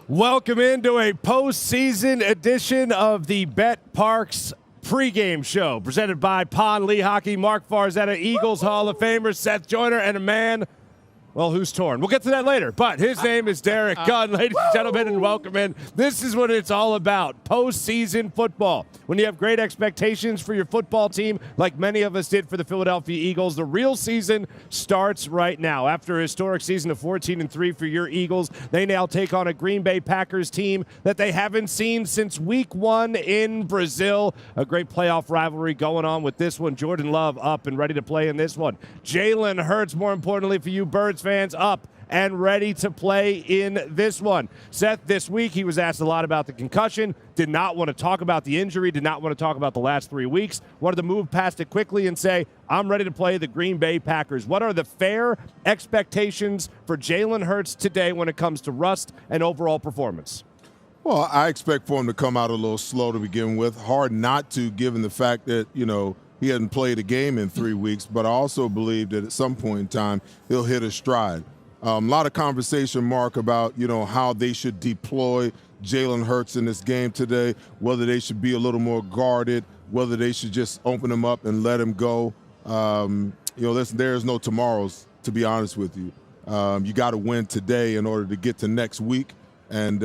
Welcome into a postseason edition of the betPARX pregame show, presented by Lehocky, Marc Farzetta, Eagles Hall of Famer Seth Joyner, and a man, well, who's torn. We'll get to that later, but his name is Derrick Gunn. Ladies and gentlemen, and welcome in. This is what it's all about, postseason football. When you have great expectations for your football team, like many of us did for the Philadelphia Eagles, the real season starts right now. After a historic season of 14-3 for your Eagles, they now take on a Green Bay Packers team that they haven't seen since week 1 in Brazil. A great playoff rivalry going on with this one. Jordan Love up and ready to play in this one. Jalen Hurts, more importantly for you Birds fans, up and ready to play in this one. Seth, this week he was asked a lot about the concussion, did not want to talk about the injury, did not want to talk about the last 3 weeks, wanted to move past it quickly and say, I'm ready to play the Green Bay Packers. What are the fair expectations for Jalen Hurts today when it comes to rust and overall performance? Well, I expect for him to come out a little slow to begin with. Hard not to, given the fact that, he hadn't played a game in 3 weeks, but I also believe that at some point in time he'll hit a stride. A lot of conversation, Marc, about, how they should deploy Jalen Hurts in this game today, whether they should be a little more guarded, whether they should just open him up and let him go. Listen, there's no tomorrows, to be honest with you. You got to win today in order to get to next week. And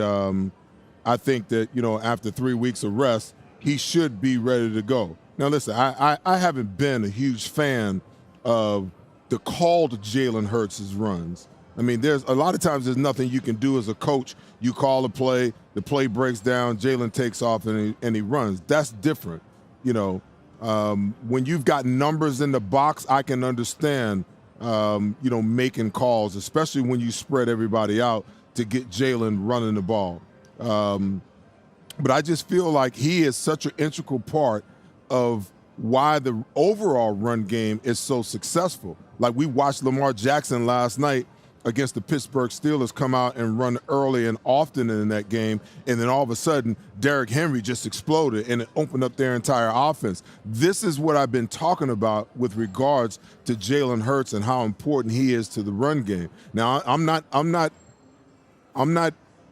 I think that, after 3 weeks of rest, he should be ready to go. Now, listen, I haven't been a huge fan of the call to Jalen Hurts' runs. I mean, there's a lot of times there's nothing you can do as a coach. You call a play, the play breaks down, Jalen takes off and he runs. That's different. When you've got numbers in the box, I can understand, making calls, especially when you spread everybody out to get Jalen running the ball. But I just feel like he is such an integral part of why the overall run game is so successful. Like we watched Lamar Jackson last night against the Pittsburgh Steelers come out and run early and often in that game, and then all of a sudden Derrick Henry just exploded and it opened up their entire offense. This is what I've been talking about with regards to Jalen Hurts and how important he is to the run game. Now, I'm not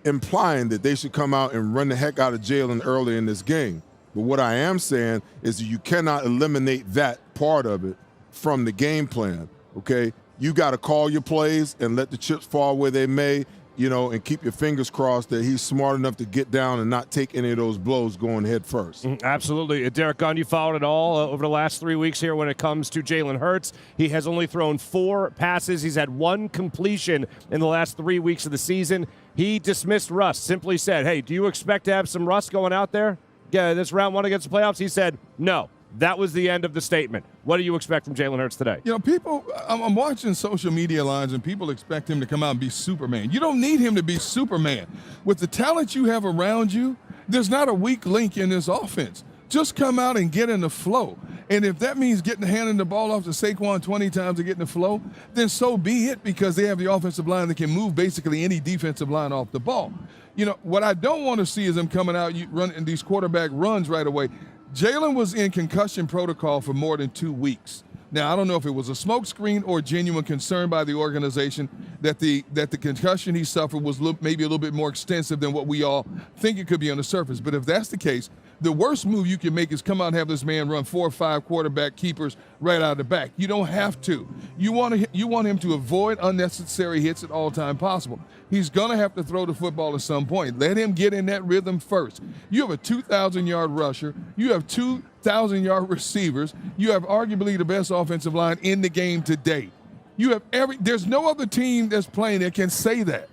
implying that they should come out and run the heck out of Jalen early in this game. But what I am saying is that you cannot eliminate that part of it from the game plan, okay? You got to call your plays and let the chips fall where they may, and keep your fingers crossed that he's smart enough to get down and not take any of those blows going head first. Absolutely. Derrick Gunn, you followed it all over the last 3 weeks here when it comes to Jalen Hurts. He has only thrown 4 passes. He's had 1 completion in the last 3 weeks of the season. He dismissed rust, simply said, hey, do you expect to have some rust going out there? Yeah, this round 1 against the playoffs? He said, no. That was the end of the statement. What do you expect from Jalen Hurts today? I'm watching social media lines, and people expect him to come out and be Superman. You don't need him to be Superman. With the talent you have around you, there's not a weak link in this offense. Just come out and get in the flow. And if that means handing the ball off to Saquon 20 times to get in the flow, then so be it, because they have the offensive line that can move basically any defensive line off the ball. What I don't want to see is him coming out running these quarterback runs right away. Jalen was in concussion protocol for more than 2 weeks. Now, I don't know if it was a smokescreen or genuine concern by the organization that the concussion he suffered was maybe a little bit more extensive than what we all think it could be on the surface. But if that's the case, the worst move you can make is come out and have this man run 4 or 5 quarterback keepers right out of the back. You don't have to. You want him to avoid unnecessary hits at all time possible. He's going to have to throw the football at some point. Let him get in that rhythm first. You have a 2,000-yard rusher. You have 2,000-yard receivers. You have arguably the best offensive line in the game today. There's no other team that's playing that can say that.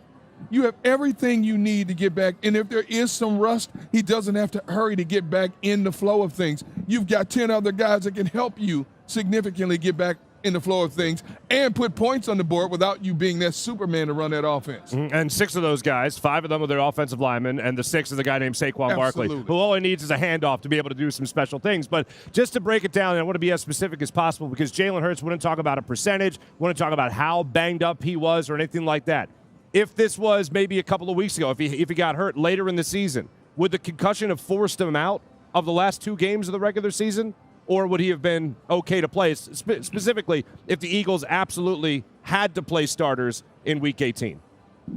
You have everything you need to get back. And if there is some rust, he doesn't have to hurry to get back in the flow of things. You've got 10 other guys that can help you significantly get back in the flow of things and put points on the board without you being that Superman to run that offense. And 6 of those guys, 5 of them are their offensive linemen, and the 6th is a guy named Saquon Barkley, who all he needs is a handoff to be able to do some special things. But just to break it down, and I want to be as specific as possible because Jalen Hurts wouldn't talk about a percentage, wouldn't talk about how banged up he was or anything like that. If this was maybe a couple of weeks ago, if he got hurt later in the season, would the concussion have forced him out of the last 2 games of the regular season? Or would he have been okay to play, specifically if the Eagles absolutely had to play starters in Week 18?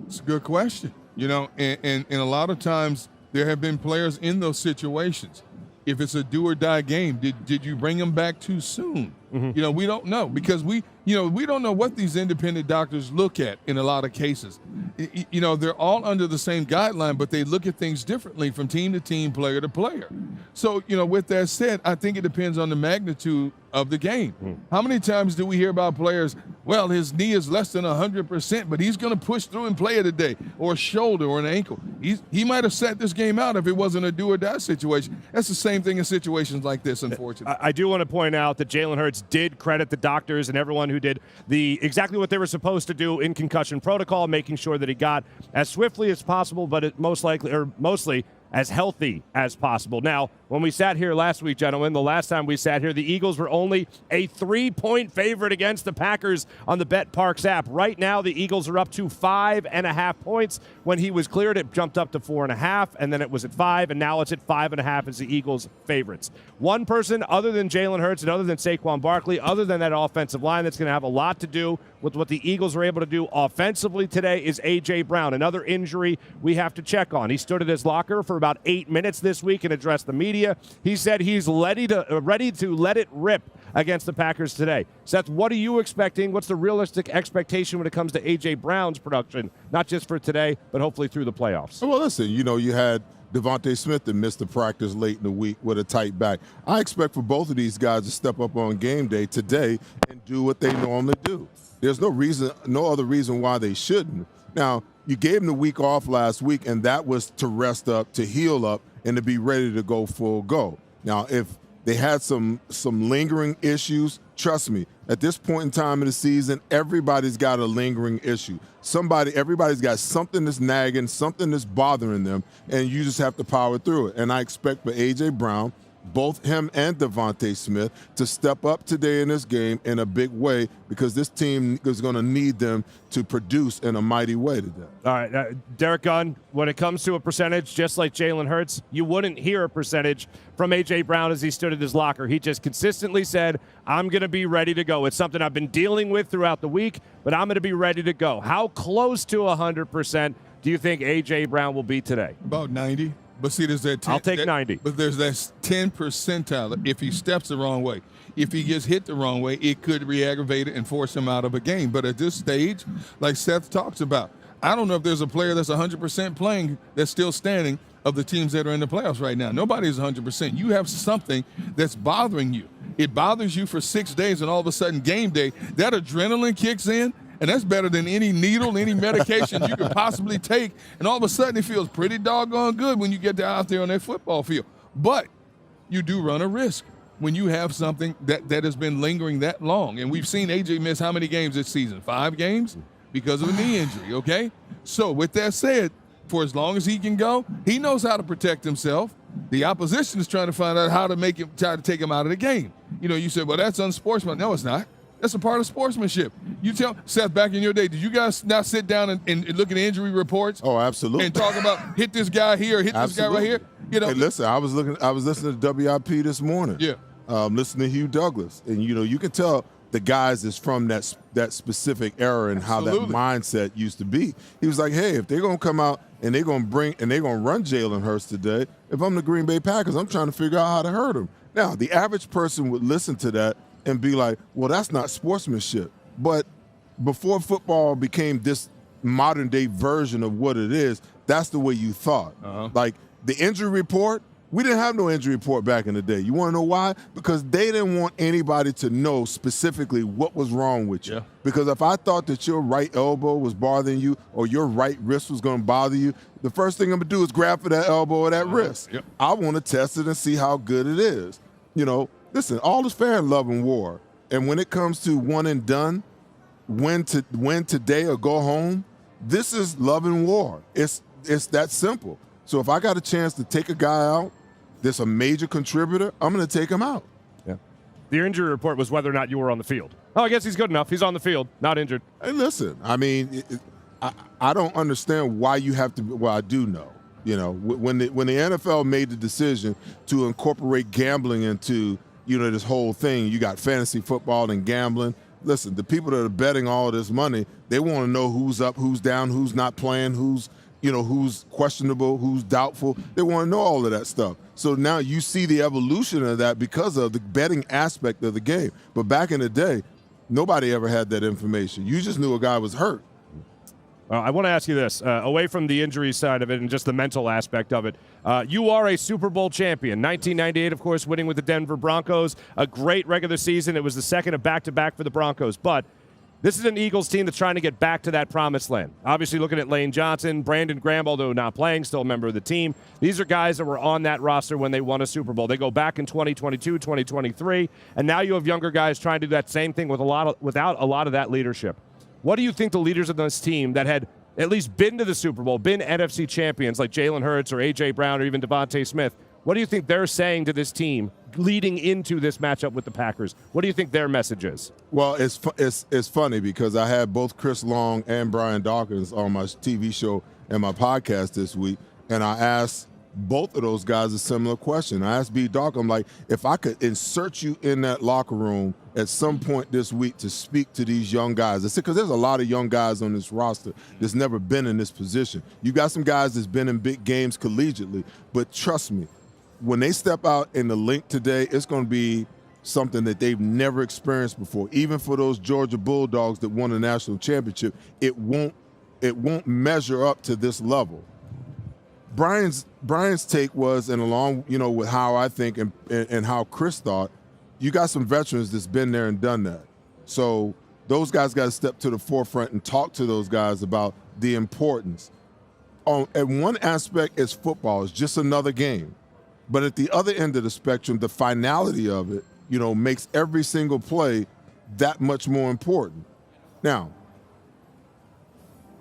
It's a good question. And a lot of times there have been players in those situations. If it's a do or die game, did you bring them back too soon? Mm-hmm. We don't know because we don't know what these independent doctors look at in a lot of cases. They're all under the same guideline, but they look at things differently from team to team, player to player. So, with that said, I think it depends on the magnitude of the game. Mm. How many times do we hear about players, well, his knee is less than 100%, but he's going to push through and play it today, or a shoulder or an ankle. He might have sat this game out if it wasn't a do or die situation. That's the same thing in situations like this, unfortunately. I do want to point out that Jalen Hurts did credit the doctors and everyone who did exactly what they were supposed to do in concussion protocol, making sure that he got as swiftly as possible, but mostly as healthy as possible. Now, when we sat here last week, gentlemen, the last time we sat here, the Eagles were only a 3-point favorite against the Packers on the betPARX app. Right now, the Eagles are up to 5.5 points. When he was cleared, it jumped up to 4.5, and then it was at 5, and now it's at 5.5 as the Eagles' favorites. One person other than Jalen Hurts and other than Saquon Barkley, other than that offensive line that's going to have a lot to do with what the Eagles were able to do offensively today is A.J. Brown, another injury we have to check on. He stood at his locker for about 8 minutes this week and addressed the media. He said he's ready to let it rip against the Packers today. Seth, what are you expecting? What's the realistic expectation when it comes to A.J. Brown's production, not just for today, but hopefully through the playoffs? Well, listen, you had Devontae Smith that missed the practice late in the week with a tight back. I expect for both of these guys to step up on game day today and do what they normally do. There's no other reason why they shouldn't. Now, you gave them the week off last week, and that was to rest up, to heal up, and to be ready to go full go. Now, if they had some lingering issues, trust me, at this point in time in the season, everybody's got a lingering issue. Everybody's got something that's nagging, something that's bothering them, and you just have to power through it. And I expect for A.J. Brown, both him and Devontae Smith, to step up today in this game in a big way because this team is going to need them to produce in a mighty way today. All right, Derrick Gunn, when it comes to a percentage, just like Jalen Hurts, you wouldn't hear a percentage from A.J. Brown as he stood at his locker. He just consistently said, I'm going to be ready to go. It's something I've been dealing with throughout the week, but I'm going to be ready to go. How close to 100% do you think A.J. Brown will be today? About 90. But see, there's that 10. I'll take 90. But there's that 10 percentile if he steps the wrong way. If he gets hit the wrong way, it could re-aggravate it and force him out of a game. But at this stage, like Seth talks about, I don't know if there's a player that's 100% playing that's still standing of the teams that are in the playoffs right now. Nobody's 100%. You have something that's bothering you. It bothers you for 6 days, and all of a sudden game day, that adrenaline kicks in. And that's better than any needle, any medication you could possibly take. And all of a sudden, it feels pretty doggone good when you get out there on that football field. But you do run a risk when you have something that has been lingering that long. And we've seen A.J. miss how many games this season? 5 games because of a knee injury, okay? So with that said, for as long as he can go, he knows how to protect himself. The opposition is trying to find out how to try to take him out of the game. You said, well, that's unsportsmanlike. No, it's not. That's a part of sportsmanship. You tell Seth, back in your day, did you guys not sit down and look at injury reports? Oh, absolutely. And talk about hit this guy here, hit this guy right here. Hey, listen, I was listening to WIP this morning. Yeah. Listening to Hugh Douglas, and you can tell the guys is from that specific era and how that mindset used to be. He was like, hey, if they're gonna come out and they're gonna run Jalen Hurts today, if I'm the Green Bay Packers, I'm trying to figure out how to hurt him. Now, the average person would listen to that and be like, well, that's not sportsmanship. But before football became this modern-day version of what it is, that's the way you thought. Uh-huh. Like, the injury report, we didn't have no injury report back in the day. You want to know why? Because they didn't want anybody to know specifically what was wrong with you. Yeah. Because if I thought that your right elbow was bothering you or your right wrist was going to bother you, the first thing I'm going to do is grab for that elbow or that wrist. Yep. I want to test it and see how good it is. Listen, all is fair in love and war. And when it comes to one and done, win today or go home, this is love and war. It's that simple. So if I got a chance to take a guy out that's a major contributor, I'm going to take him out. Yeah. The injury report was whether or not you were on the field. Oh, I guess he's good enough. He's on the field, not injured. Hey, listen, I mean, I don't understand why you have to – well, I do know. When the NFL made the decision to incorporate gambling into – this whole thing, you got fantasy football and gambling. Listen, the people that are betting all of this money, they want to know who's up, who's down, who's not playing, who's who's questionable, who's doubtful. They want to know all of that stuff. So now you see the evolution of that because of the betting aspect of the game. But back in the day, nobody ever had that information. You just knew a guy was hurt. I want to ask you this, away from the injury side of it and just the mental aspect of it. You are a Super Bowl champion. 1998, of course, winning with the Denver Broncos. A great regular season. It was the second of back-to-back for the Broncos. But this is an Eagles team that's trying to get back to that promised land. Obviously, looking at Lane Johnson, Brandon Graham, although not playing, still a member of the team. These are guys that were on that roster when they won a Super Bowl. They go back in 2022, 2023, and now you have younger guys trying to do that same thing without a lot of that leadership. What do you think the leaders of this team that had at least been to the Super Bowl, been NFC champions like Jalen Hurts or A.J. Brown or even Devontae Smith, what do you think they're saying to this team leading into this matchup with the Packers? What do you think their message is? Well, it's funny because I had both Chris Long and Brian Dawkins on my TV show and my podcast this week, and I asked both of those guys a similar question. I asked B. Dawk, I'm like, if I could insert you in that locker room at some point this week to speak to these young guys. I said, because there's a lot of young guys on this roster that's never been in this position. You got some guys that's been in big games collegiately, but trust me, when they step out in the link today, it's going to be something that they've never experienced before. Even for those Georgia Bulldogs that won a national championship, it won't measure up to this level. Brian's take was, and along with how I think and how Chris thought, you got some veterans that's been there and done that. So those guys got to step to the forefront and talk to those guys about the importance. And one aspect is football. It's just another game. But at the other end of the spectrum, the finality of it, makes every single play that much more important. Now,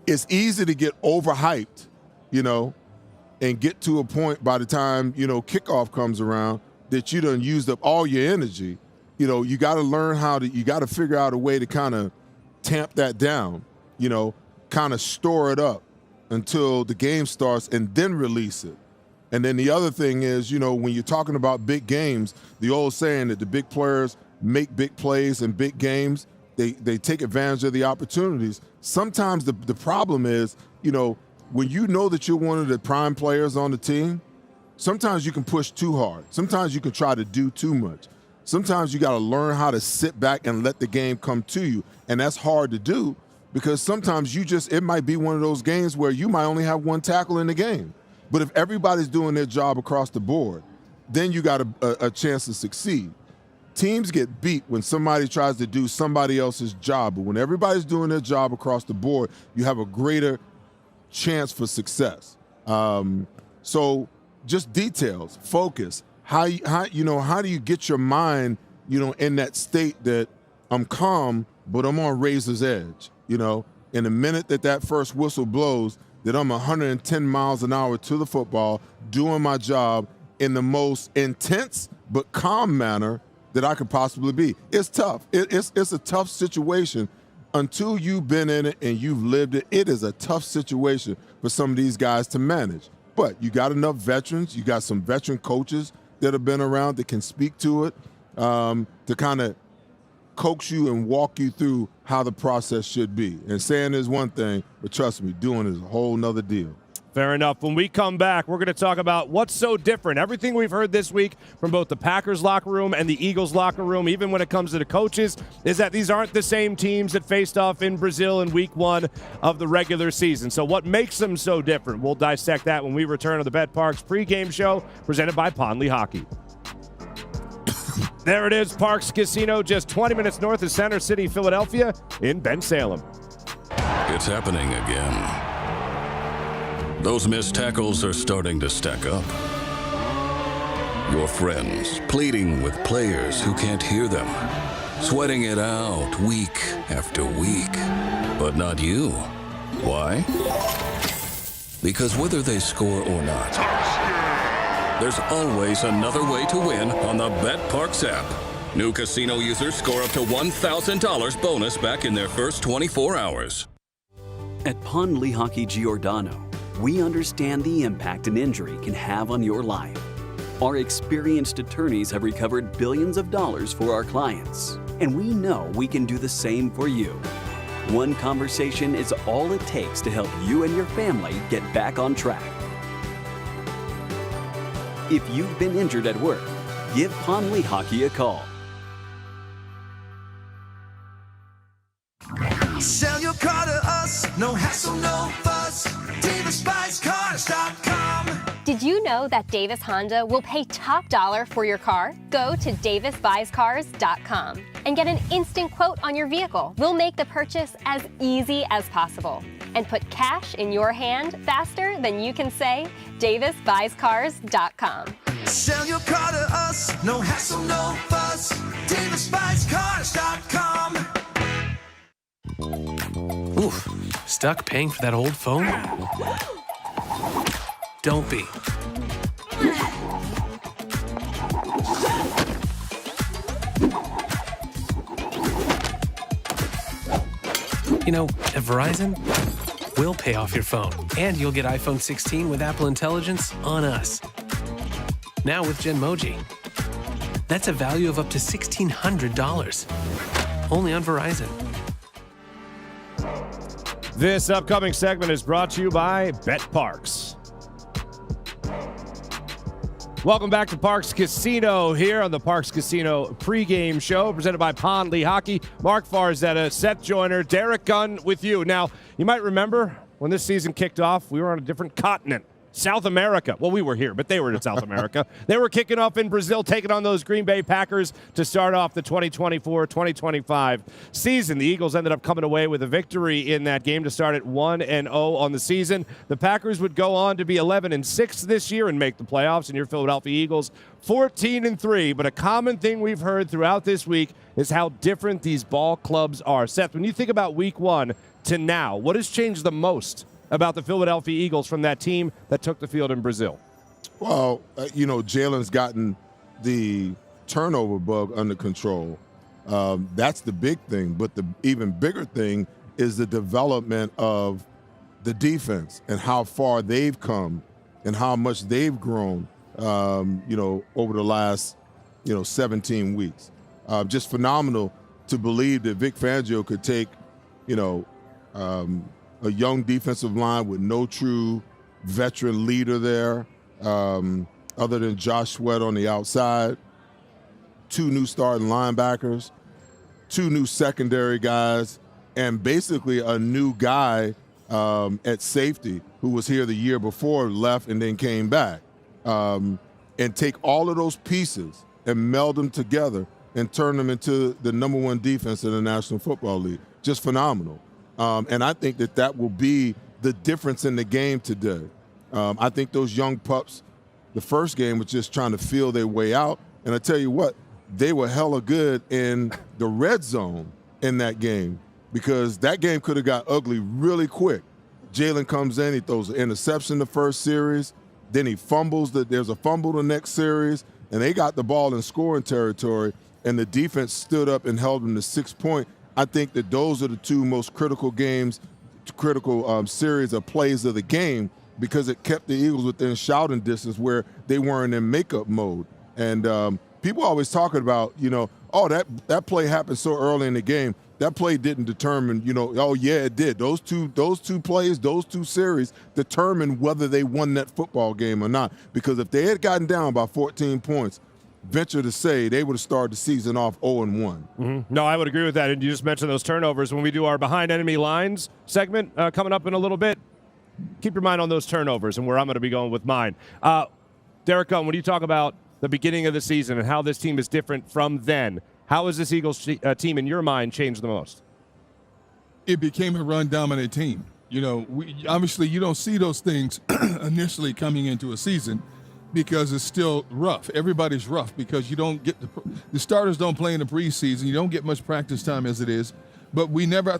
it's easy to get overhyped, and get to a point by the time, kickoff comes around that you done used up all your energy. You got to learn you got to figure out a way to kind of tamp that down, kind of store it up until the game starts and then release it. And then the other thing is, when you're talking about big games, the old saying that the big players make big plays in big games, they take advantage of the opportunities. Sometimes the problem is, when you know that you're one of the prime players on the team, sometimes you can push too hard. Sometimes you can try to do too much. Sometimes you got to learn how to sit back and let the game come to you. And that's hard to do because sometimes it might be one of those games where you might only have one tackle in the game. But if everybody's doing their job across the board, then you got a chance to succeed. Teams get beat when somebody tries to do somebody else's job. But when everybody's doing their job across the board, you have a greater chance for success. So just details, focus. How do you get your mind, in that state that I'm calm, but I'm on razor's edge, in the minute that first whistle blows, that I'm 110 miles an hour to the football, doing my job in the most intense but calm manner that I could possibly be. It's tough. It's a tough situation. Until you've been in it and you've lived it, it is a tough situation for some of these guys to manage. But you got enough veterans. You got some veteran coaches that have been around that can speak to it, to kind of coax you and walk you through how the process should be. And saying is one thing, but trust me, doing is a whole nother deal. Fair enough. When we come back, we're going to talk about what's so different. Everything we've heard this week from both the Packers locker room and the Eagles locker room, even when it comes to the coaches, is that these aren't the same teams that faced off in Brazil in week 1 of the regular season. So what makes them so different? We'll dissect that when we return to the betPARX pregame show presented by Lehocky. There it is, Parx Casino, just 20 minutes north of Center City, Philadelphia, in Bensalem. It's happening again. Those missed tackles are starting to stack up. Your friends pleading with players who can't hear them, sweating it out week after week. But not you. Why? Because whether they score or not, there's always another way to win on the betPARX app. New casino users score up to $1,000 bonus back in their first 24 hours. At Lehocky Giordano, we understand the impact an injury can have on your life. Our experienced attorneys have recovered billions of dollars for our clients, and we know we can do the same for you. One conversation is all it takes to help you and your family get back on track. If you've been injured at work, give Pon Lehocky a call. Sell your car to us, no hassle, no fuss. DavisBuysCars.com. Did you know that Davis Honda will pay top dollar for your car? Go to DavisBuysCars.com and get an instant quote on your vehicle. We'll make the purchase as easy as possible and put cash in your hand faster than you can say DavisBuysCars.com. Sell your car to us, no hassle, no fuss. DavisBuysCars.com. Oof, stuck paying for that old phone? Don't be. You know, at Verizon, we'll pay off your phone, and you'll get iPhone 16 with Apple Intelligence on us. Now with Genmoji. That's a value of up to $1,600. Only on Verizon. This upcoming segment is brought to you by betPARX. Welcome back to Parx Casino here on the Parx Casino pregame show presented by Pon Lehocky. Marc Farzetta, Seth Joyner, Derrick Gunn with you. Now, you might remember when this season kicked off, we were on a different continent. South America. Well, we were here, but they were in South America. They were kicking off in Brazil, taking on those Green Bay Packers to start off the 2024-2025 season. The Eagles ended up coming away with a victory in that game to start at 1-0 on the season. The Packers would go on to be 11-6 this year and make the playoffs, and your Philadelphia Eagles 14-3. But a common thing we've heard throughout this week is how different these ball clubs are. Seth, when you think about week one to now, what has changed the most about the Philadelphia Eagles from that team that took the field in Brazil? Well, Jalen's gotten the turnover bug under control. That's the big thing. But the even bigger thing is the development of the defense and how far they've come and how much they've grown, over the last, 17 weeks. Just phenomenal to believe that Vic Fangio could take, a young defensive line with no true veteran leader there, other than Josh Sweat on the outside, 2 new starting linebackers, 2 new secondary guys, and basically a new guy at safety who was here the year before, left and then came back, and take all of those pieces and meld them together and turn them into the number 1 defense in the National Football League. Just phenomenal. And I think that will be the difference in the game today. I think those young pups, the first game was just trying to feel their way out. And I tell you what, they were hella good in the red zone in that game because that game could have got ugly really quick. Jalen comes in, he throws an interception the first series, then he fumbles. There's a fumble the next series, and they got the ball in scoring territory, and the defense stood up and held them to 6 points. I think that those are the 2 most critical series of plays of the game because it kept the Eagles within shouting distance where they weren't in makeup mode. And people always talking about, that play happened so early in the game. That play didn't determine, it did. Those two plays, those 2 series determined whether they won that football game or not. Because if they had gotten down by 14 points, venture to say they would have started the season off 0-1. Mm-hmm. No, I would agree with that. And you just mentioned those turnovers. When we do our Behind Enemy Lines segment coming up in a little bit, keep your mind on those turnovers and where I'm going to be going with mine. Derrick Gunn, when you talk about the beginning of the season and how this team is different from then, how has this Eagles team in your mind changed the most? It became a run-dominant team. Obviously you don't see those things initially coming into a season, because it's still rough. Everybody's rough because you don't get the starters don't play in the preseason. You don't get much practice time as it is. But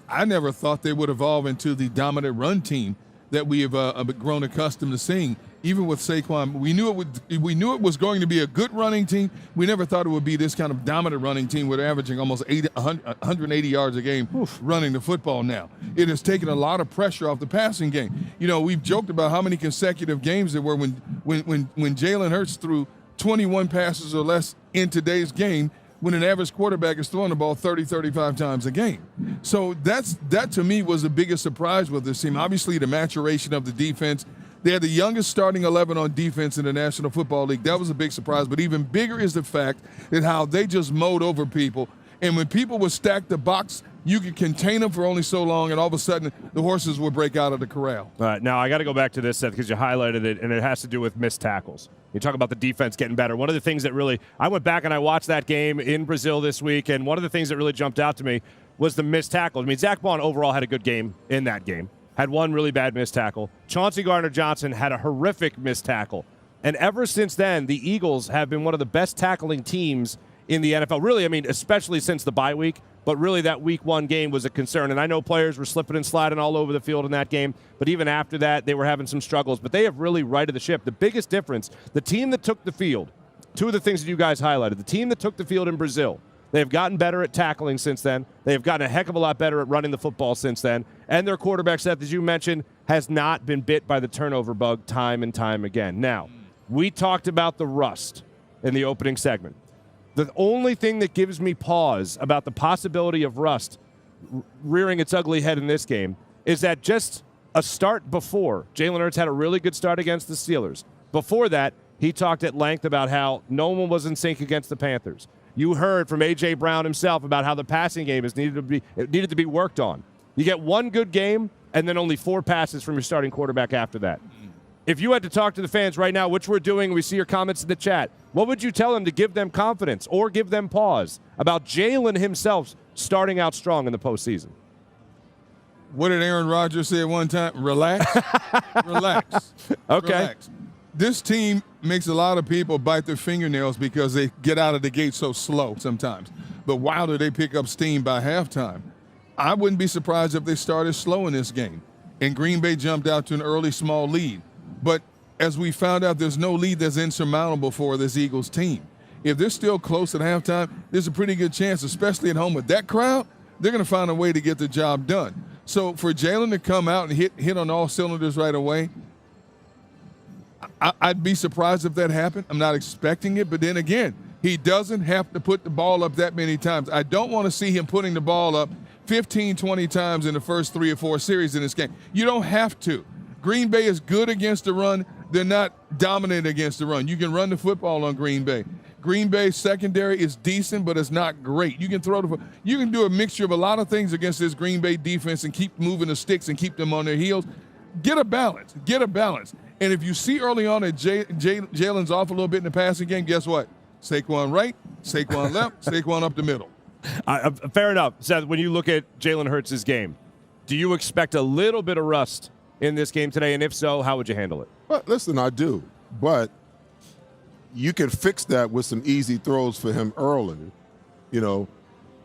I never thought they would evolve into the dominant run team that we have grown accustomed to seeing. Even with Saquon, we knew it was going to be a good running team. We never thought it would be this kind of dominant running team. We're averaging almost 180 yards a game running the football now. It has taken a lot of pressure off the passing game. We've joked about how many consecutive games there were when Jalen Hurts threw 21 passes or less in today's game when an average quarterback is throwing the ball 30, 35 times a game. So that to me was the biggest surprise with this team. Obviously, the maturation of the defense. They had the youngest starting 11 on defense in the National Football League. That was a big surprise. But even bigger is the fact that how they just mowed over people. And when people would stack the box, you could contain them for only so long, and all of a sudden the horses would break out of the corral. All right, now I got to go back to this, Seth, because you highlighted it, and it has to do with missed tackles. You talk about the defense getting better. One of the things that really – I went back and I watched that game in Brazil this week, and one of the things that really jumped out to me was the missed tackles. I mean, Zach Bond overall had a good game in that game. Had one really bad missed tackle. Chauncey Gardner-Johnson had a horrific missed tackle. And ever since then, the Eagles have been one of the best tackling teams in the NFL. Really, I mean, especially since the bye week. But really, that week one game was a concern. And I know players were slipping and sliding all over the field in that game. But even after that, they were having some struggles. But they have really righted the ship. The biggest difference, the team that took the field, two of the things that you guys highlighted, the team that took the field in Brazil, they have gotten better at tackling since then. They have gotten a heck of a lot better at running the football since then. And their quarterback, Seth, as you mentioned, has not been bit by the turnover bug time and time again. Now, we talked about the rust in the opening segment. The only thing that gives me pause about the possibility of rust rearing its ugly head in this game is that just a start before, Jalen Hurts had a really good start against the Steelers. Before that, he talked at length about how no one was in sync against the Panthers. You heard from A.J. Brown himself about how the passing game needed to be worked on. You get one good game and then only 4 passes from your starting quarterback after that. If you had to talk to the fans right now, which we're doing, we see your comments in the chat, what would you tell them to give them confidence or give them pause about Jalen himself starting out strong in the postseason? What did Aaron Rodgers say at one time? Relax. Relax. Okay. Relax. This team makes a lot of people bite their fingernails because they get out of the gate so slow sometimes. But wow, do they pick up steam by halftime. I wouldn't be surprised if they started slow in this game. And Green Bay jumped out to an early small lead. But as we found out, there's no lead that's insurmountable for this Eagles team. If they're still close at halftime, there's a pretty good chance, especially at home with that crowd, they're going to find a way to get the job done. So for Jalen to come out and hit on all cylinders right away, I'd be surprised if that happened. I'm not expecting it. But then again, he doesn't have to put the ball up that many times. I don't want to see him putting the ball up 15, 20 times in the first 3 or 4 series in this game. You don't have to. Green Bay is good against the run. They're not dominant against the run. You can run the football on Green Bay. Green Bay's secondary is decent, but it's not great. You can you can do a mixture of a lot of things against this Green Bay defense and keep moving the sticks and keep them on their heels. Get a balance. Get a balance. And if you see early on that Jalen's off a little bit in the passing game, guess what? Saquon right, Saquon left, Saquon up the middle. Fair enough. Seth, when you look at Jalen Hurts' game, do you expect a little bit of rust in this game today? And if so, how would you handle it? Well, listen, I do. But you can fix that with some easy throws for him early. You know,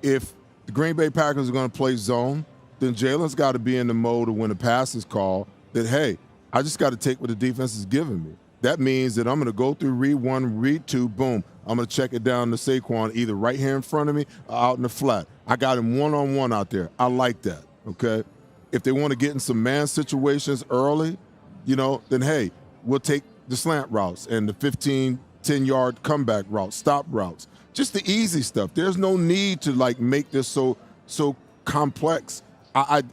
if the Green Bay Packers are going to play zone, then Jalen's got to be in the mode of when the pass is called that, hey, I just got to take what the defense is giving me. That means that I'm going to go through read 1, read 2, boom. I'm going to check it down to Saquon either right here in front of me or out in the flat. I got him one-on-one out there. I like that, okay? If they want to get in some man situations early, you know, then, hey, we'll take the slant routes and the 15, 10-yard comeback routes, stop routes. Just the easy stuff. There's no need to, like, make this so complex. I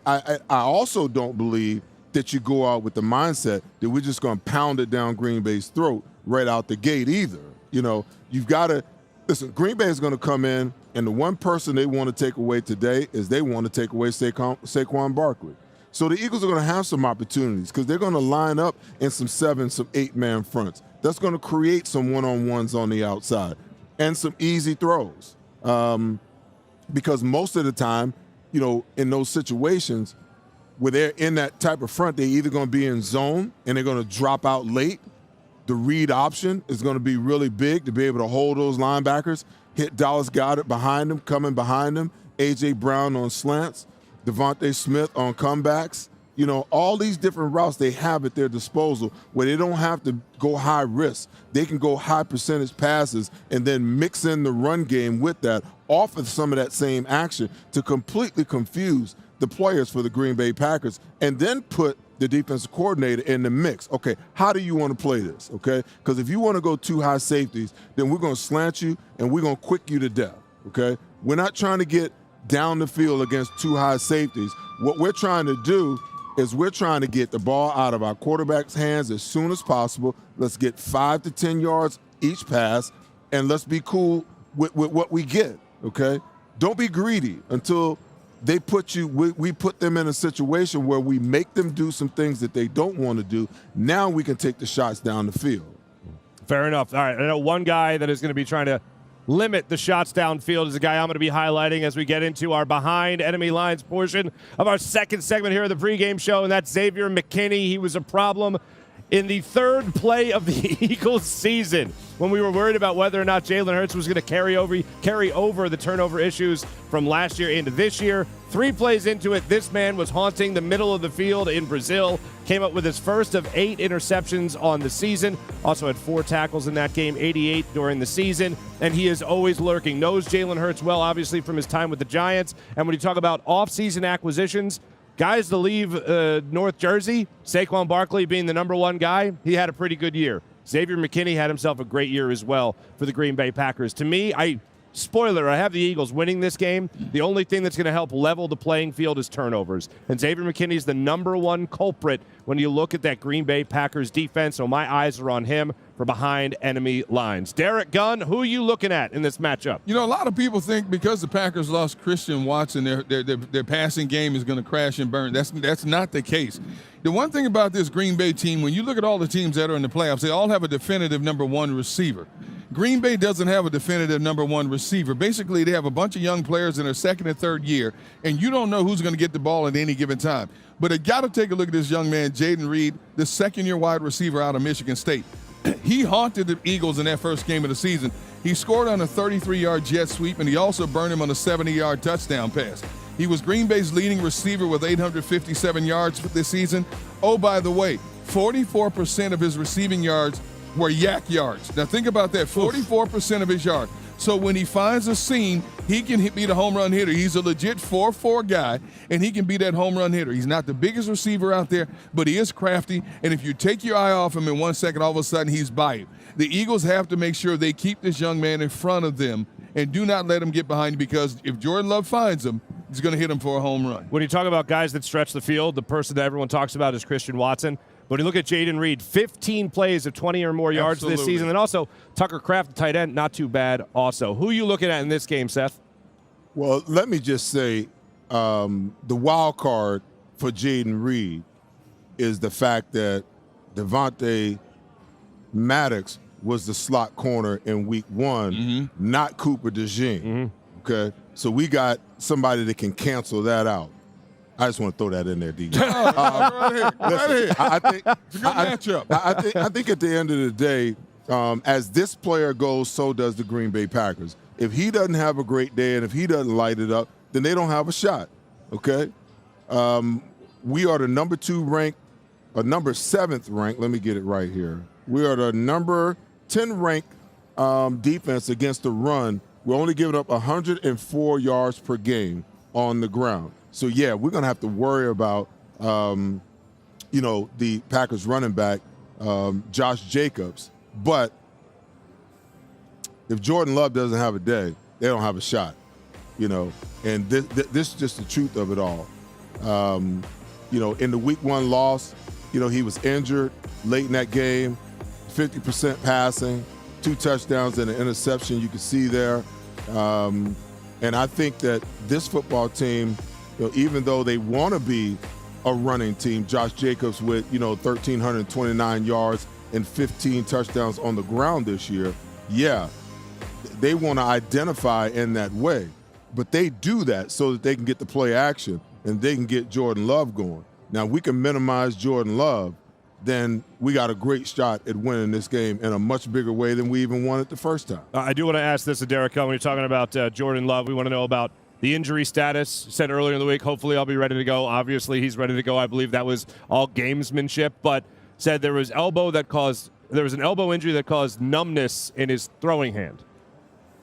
also don't believe that you go out with the mindset that we're just going to pound it down Green Bay's throat right out the gate either. You know, you've got to – listen, Green Bay is going to come in, and the one person they want to take away today is they want to take away Saquon Barkley. So the Eagles are going to have some opportunities because they're going to line up in some 7, some 8-man fronts. That's going to create some one-on-ones on the outside and some easy throws. Because most of the time, you know, in those situations – where they're in that type of front, they're either going to be in zone and they're going to drop out late. The read option is going to be really big to be able to hold those linebackers, hit Dallas Goedert behind them, coming behind them, A.J. Brown on slants, Devontae Smith on comebacks. You know, all these different routes they have at their disposal where they don't have to go high risk. They can go high percentage passes and then mix in the run game with that, off of some of that same action to completely confuse the players for the Green Bay Packers, and then put the defensive coordinator in the mix. Okay, how do you want to play this, okay? Because if you want to go 2 high safeties, then we're going to slant you and we're going to quick you to death. okay? We're not trying to get down the field against two high safeties. What we're trying to do is we're trying to get the ball out of our quarterback's hands as soon as possible. Let's get 5 to 10 yards each pass, and let's be cool with what we get, okay? Don't be greedy until they put you, we put them in a situation where we make them do some things that they don't want to do. Now we can take the shots down the field. Fair enough. All right, I know one guy that is going to be trying to limit the shots downfield is a guy I'm going to be highlighting as we get into our behind enemy lines portion of our second segment here of the pregame show, and that's Xavier McKinney. He was a problem in the third play of the Eagles season when we were worried about whether or not Jalen Hurts was going to carry over the turnover issues from last year into this year. 3 plays into it, this man was haunting the middle of the field in Brazil, came up with his first of 8 interceptions on the season, also had 4 tackles in that game, 88 during the season, and he is always lurking. Knows Jalen Hurts well, obviously, from his time with the Giants, and when you talk about off-season acquisitions, guys to leave North Jersey, Saquon Barkley being the number 1 guy, he had a pretty good year. Xavier McKinney had himself a great year as well for the Green Bay Packers. To me, I have the Eagles winning this game. The only thing that's going to help level the playing field is turnovers. And Xavier McKinney is the number 1 culprit when you look at that Green Bay Packers defense. So my eyes are on him for behind enemy lines. Derrick, Gunn, who are you looking at in this matchup? You know, a lot of people think because the Packers lost Christian Watson, their passing game is going to crash and burn. That's not the case. The one thing about this Green Bay team, when you look at all the teams that are in the playoffs, they all have a definitive number 1 receiver. Green Bay doesn't have a definitive number 1 receiver. Basically, they have a bunch of young players in their second and third year, and you don't know who's going to get the ball at any given time. But I got to take a look at this young man, Jaden Reed, the second-year wide receiver out of Michigan State. He haunted the Eagles in that first game of the season. He scored on a 33-yard jet sweep, and he also burned him on a 70-yard touchdown pass. He was Green Bay's leading receiver with 857 yards this season. Oh, by the way, 44% of his receiving yards were yak yards. Now think about that, 44% of his yards. So when he finds a seam, he can be the home run hitter. He's a legit 4-4 guy, and he can be that home run hitter. He's not the biggest receiver out there, but he is crafty, and if you take your eye off him in 1 second, all of a sudden he's by you. The Eagles have to make sure they keep this young man in front of them and do not let him get behind you, because if Jordan Love finds him, he's going to hit him for a home run. When you talk about guys that stretch the field, the person that everyone talks about is Christian Watson. But when you look at Jaden Reed, 15 plays of 20 or more yards this season. And also Tucker Kraft, the tight end, not too bad also. Who are you looking at in this game, Seth? Well, let me just say the wild card for Jaden Reed is the fact that Devontae Maddox was the slot corner in week 1, not Cooper DeJean. Okay? So we got somebody that can cancel that out. I just want to throw that in there, DJ. I think at the end of the day, as this player goes, so does the Green Bay Packers. If he doesn't have a great day and if he doesn't light it up, then they don't have a shot, okay? We are the number 2 ranked, or number 7th ranked, let me get it right here. We are the number 10 ranked defense against the run. We're only giving up 104 yards per game on the ground. So, yeah, we're going to have to worry about, the Packers running back, Josh Jacobs. But if Jordan Love doesn't have a day, they don't have a shot, And this is just the truth of it all. In the week 1 loss, he was injured late in that game, 50% passing, 2 touchdowns and an interception you can see there. And I think that this football team, even though they want to be a running team, Josh Jacobs with, 1,329 yards and 15 touchdowns on the ground this year, yeah, they want to identify in that way. But they do that so that they can get the play action and they can get Jordan Love going. Now, if we can minimize Jordan Love, then we got a great shot at winning this game in a much bigger way than we even won it the first time. I do want to ask this to Derrick when you're talking about Jordan Love. We want to know about the injury status. Said earlier in the week, hopefully I'll be ready to go. Obviously, he's ready to go. I believe that was all gamesmanship, but said there was an elbow injury that caused numbness in his throwing hand.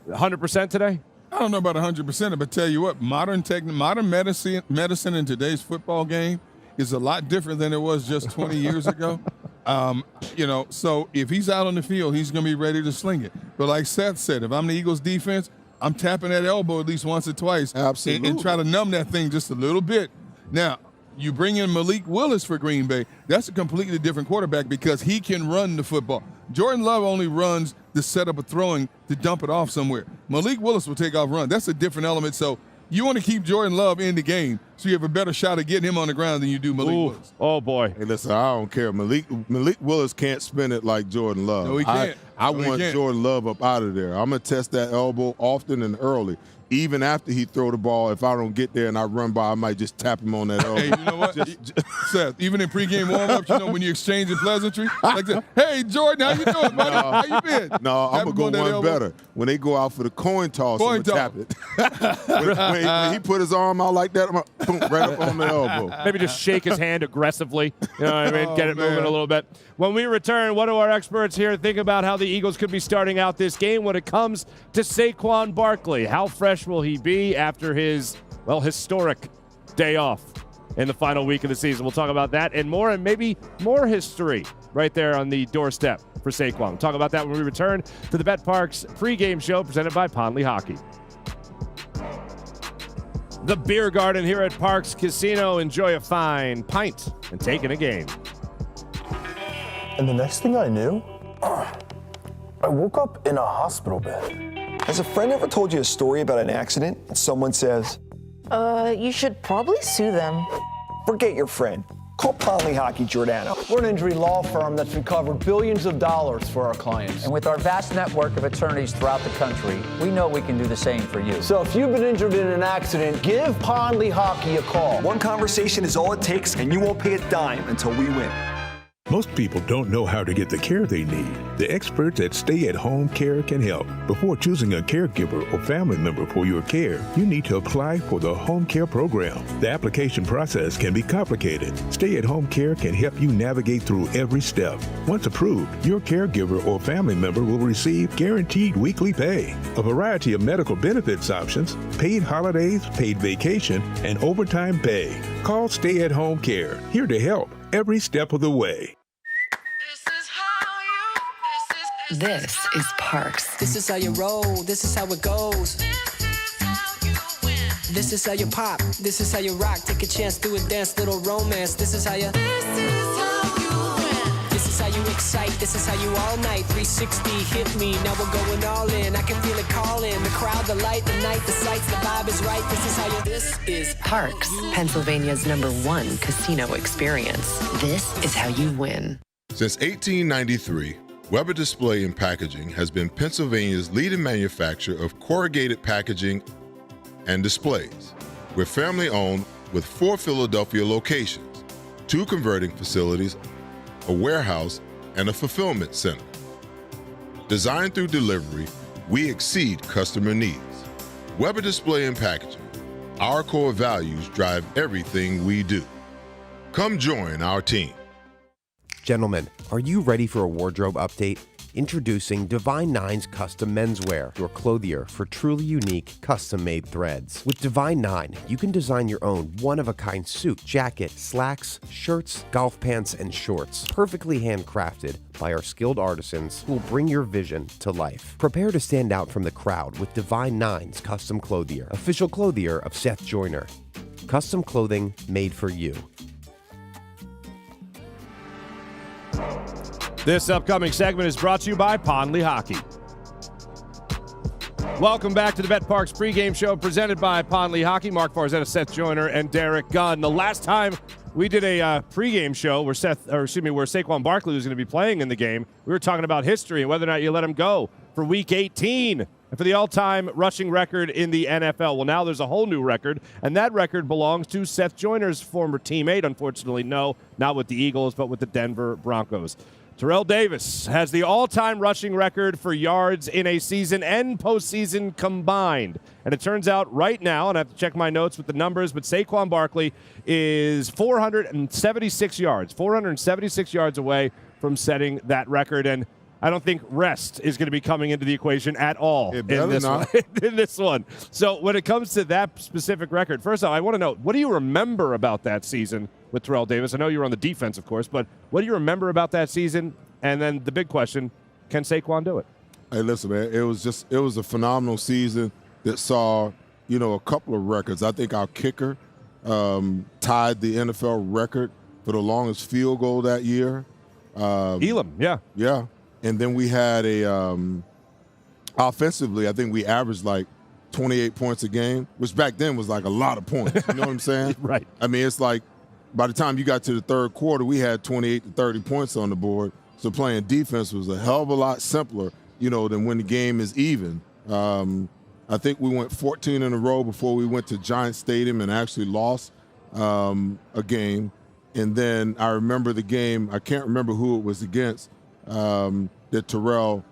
100% today? I don't know about 100%, but tell you what, modern medicine in today's football game is a lot different than it was just 20 years ago. So if he's out on the field, he's going to be ready to sling it. But like Seth said, if I'm the Eagles defense, I'm tapping that elbow at least once or twice. Absolutely. And try to numb that thing just a little bit. Now, you bring in Malik Willis for Green Bay. That's a completely different quarterback because he can run the football. Jordan Love only runs the setup of throwing to dump it off somewhere. Malik Willis will take off run. That's a different element. So you want to keep Jordan Love in the game so you have a better shot of getting him on the ground than you do Malik Willis. Oh, boy. Hey, listen, I don't care. Malik Willis can't spin it like Jordan Love. No, he can't. I want Jordan Love up out of there. I'm going to test that elbow often and early. Even after he throw the ball, if I don't get there and I run by, I might just tap him on that elbow. Hey, you know what? Seth, even in pregame warm-ups, when you exchange a pleasantry, like that, hey, Jordan, how you doing, buddy? How you been? No, I'm going to go one better. When they go out for the coin toss, I'm going to tap it. when he put his arm out like that, I'm going to right up on the elbow. Maybe just shake his hand aggressively. You know what I mean? Get it moving a little bit. When we return, what do our experts here think about how the Eagles could be starting out this game when it comes to Saquon Barkley? How fresh will he be after his, historic day off in the final week of the season? We'll talk about that and more, and maybe more history right there on the doorstep for Saquon. We'll talk about that when we return to the betPARX pregame show presented by Lehocky. The Beer Garden here at Parx Casino. Enjoy a fine pint and take in a game. And the next thing I knew, I woke up in a hospital bed. Has a friend ever told you a story about an accident and someone says, you should probably sue them. Forget your friend. Call Lehocky Giordano. We're an injury law firm that's recovered billions of dollars for our clients. And with our vast network of attorneys throughout the country, we know we can do the same for you. So if you've been injured in an accident, give Lehocky a call. One conversation is all it takes, and you won't pay a dime until we win. Most people don't know how to get the care they need. The experts at Stay at Home Care can help. Before choosing a caregiver or family member for your care, you need to apply for the Home Care Program. The application process can be complicated. Stay at Home Care can help you navigate through every step. Once approved, your caregiver or family member will receive guaranteed weekly pay, a variety of medical benefits options, paid holidays, paid vacation, and overtime pay. Call Stay at Home Care, here to help every step of the way. This is Parx. This is how you roll. This is how it goes. This is how you pop. This is how you rock. Take a chance, do a dance, little romance. This is how you. This is how you excite. This is how you all night. 360 hit me. Now we're going all in. I can feel it calling. The crowd, the light, the night, the sights, the vibe is right. This is how you. This is Parx, Pennsylvania's #1 casino experience. This is how you win. Since 1893. Weber Display and Packaging has been Pennsylvania's leading manufacturer of corrugated packaging and displays. We're family-owned with 4 Philadelphia locations, 2 converting facilities, a warehouse, and a fulfillment center. Designed through delivery, we exceed customer needs. Weber Display and Packaging, our core values drive everything we do. Come join our team. Gentlemen, are you ready for a wardrobe update? Introducing Divine Nine's Custom Menswear, your clothier for truly unique, custom-made threads. With Divine Nine, you can design your own one-of-a-kind suit, jacket, slacks, shirts, golf pants, and shorts, perfectly handcrafted by our skilled artisans who will bring your vision to life. Prepare to stand out from the crowd with Divine Nine's Custom Clothier, official clothier of Seth Joyner. Custom clothing made for you. This upcoming segment is brought to you by Lehocky. Welcome back to the betPARX pregame show presented by Lehocky. Marc, Farzetta, Seth Joyner, and Derrick Gunn. The last time we did a pregame show where Saquon Barkley was going to be playing in the game, we were talking about history and whether or not you let him go for Week 18 and for the all-time rushing record in the NFL. Well, now there's a whole new record, and that record belongs to Seth Joyner's former teammate. Unfortunately, no, not with the Eagles, but with the Denver Broncos. Terrell Davis has the all-time rushing record for yards in a season and postseason combined. And it turns out right now, and I have to check my notes with the numbers, but Saquon Barkley is 476 yards away from setting that record. And I don't think rest is going to be coming into the equation at all in this one. So when it comes to that specific record, first off, I want to know, what do you remember about that season with Terrell Davis? I know you were on the defense, of course, but what do you remember about that season? And then the big question, can Saquon do it? Hey, listen, man, it was a phenomenal season. that saw, a couple of records. I think our kicker tied the NFL record for the longest field goal that year. Elam, yeah. Yeah. And then we had offensively, I think we averaged like 28 points a game, which back then was like a lot of points. You know what I'm saying? Right. I mean, it's like by the time you got to the third quarter, we had 28 to 30 points on the board. So playing defense was a hell of a lot simpler, than when the game is even. I think we went 14 in a row before we went to Giant Stadium and actually lost a game. And then I remember the game, I can't remember who it was against, that Terrell,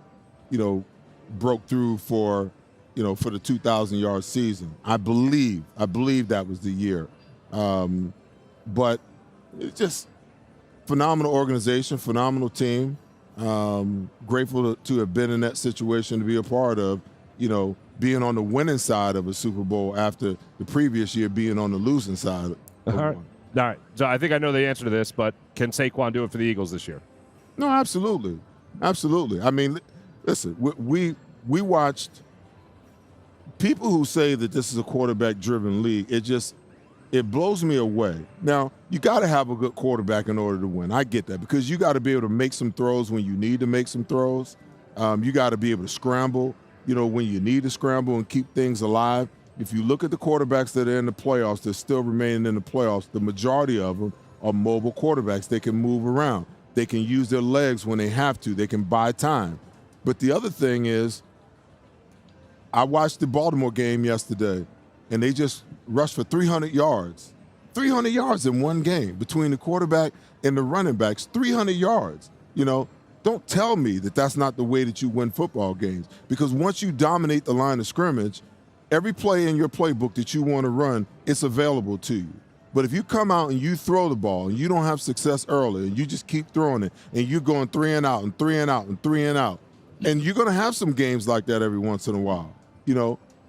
broke through for the 2,000-yard season. I believe that was the year. But it's just phenomenal organization, phenomenal team. Grateful to have been in that situation, to be a part of, being on the winning side of a Super Bowl after the previous year being on the losing side of one. All right. So I think I know the answer to this, but can Saquon do it for the Eagles this year? No, absolutely. Absolutely. I mean, listen, we watched people who say that this is a quarterback-driven league. It blows me away. Now, you got to have a good quarterback in order to win. I get that, because you got to be able to make some throws when you need to make some throws. You got to be able to scramble, when you need to scramble and keep things alive. If you look at the quarterbacks that are in the playoffs, they're still remaining in the playoffs, the majority of them are mobile quarterbacks. They can move around. They can use their legs when they have to. They can buy time. But the other thing is, I watched the Baltimore game yesterday, and they just rushed for 300 yards. 300 yards in one game between the quarterback and the running backs, 300 yards. Don't tell me that that's not the way that you win football games, because once you dominate the line of scrimmage, every play in your playbook that you want to run, it's available to you. But if you come out and you throw the ball and you don't have success early and you just keep throwing it and you're going 3 and out and 3 and out and 3 and out, and you're going to have some games like that every once in a while.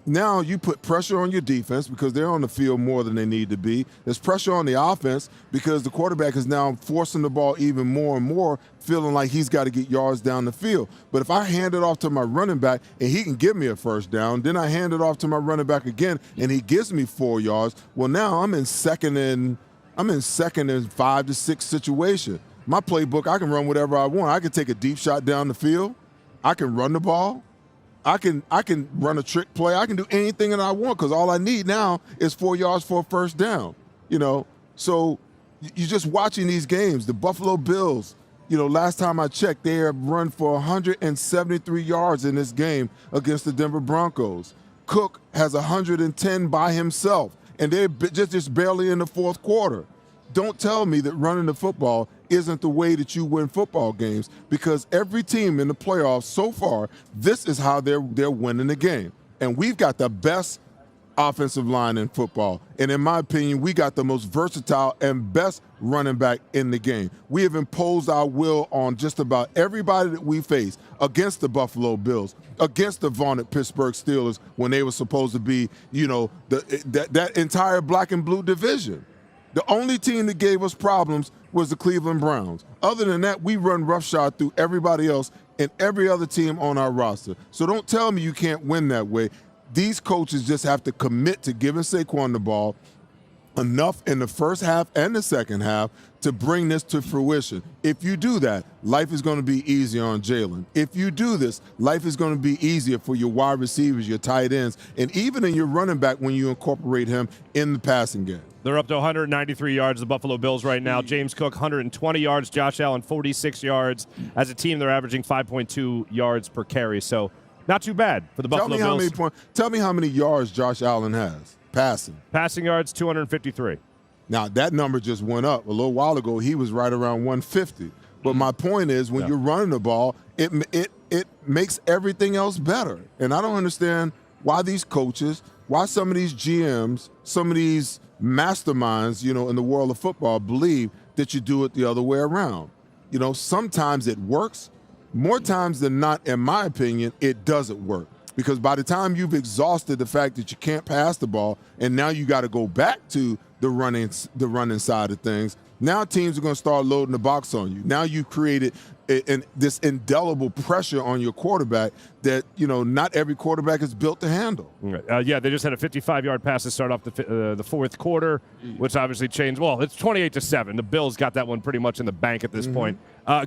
Now you put pressure on your defense because they're on the field more than they need to be. There's pressure on the offense because the quarterback is now forcing the ball even more and more, feeling like he's got to get yards down the field. But if I hand it off to my running back and he can give me a first down, then I hand it off to my running back again and he gives me 4 yards. Well, now I'm in second and 5 to 6 situation. My playbook, I can run whatever I want. I can take a deep shot down the field. I can run the ball. I can run a trick play. I can do anything that I want because all I need now is 4 yards for a first down. So you're just watching these games. The Buffalo Bills, last time I checked, they have run for 173 yards in this game against the Denver Broncos. Cook has 110 by himself, and they're just barely in the fourth quarter. Don't tell me that running the football isn't the way that you win football games, because every team in the playoffs so far, this is how they're winning the game. And we've got the best offensive line in football. And in my opinion, we got the most versatile and best running back in the game. We have imposed our will on just about everybody that we face, against the Bills, against the vaunted Pittsburgh Steelers when they were supposed to be, that entire black and blue division. The only team that gave us problems was the Cleveland Browns. Other than that, we run roughshod through everybody else and every other team on our roster. So don't tell me you can't win that way. These coaches just have to commit to giving Saquon the ball enough in the first half and the second half to bring this to fruition. If you do that, life is going to be easier on Jalen. If you do this, life is going to be easier for your wide receivers, your tight ends, and even in your running back when you incorporate him in the passing game. They're up to 193 yards, the Buffalo Bills right now. James Cook, 120 yards. Josh Allen, 46 yards. As a team, they're averaging 5.2 yards per carry. So not too bad for the Buffalo Bills. Tell me how many yards Josh Allen has passing. Passing yards, 253. Now, that number just went up. A little while ago, he was right around 150. But my point is, when you're running the ball, it makes everything else better. And I don't understand why these coaches, why some of these GMs, some of these masterminds, in the world of football believe that you do it the other way around. Sometimes it works. More times than not, in my opinion, it doesn't work. Because by the time you've exhausted the fact that you can't pass the ball and now you got to go back to the running side of things, Now teams are going to start loading the box on you. Now you've created this indelible pressure on your quarterback that, not every quarterback is built to handle. Yeah, they just had a 55-yard pass to start off the fourth quarter, which obviously changed. Well, it's 28-7. The Bills got that one pretty much in the bank at this point.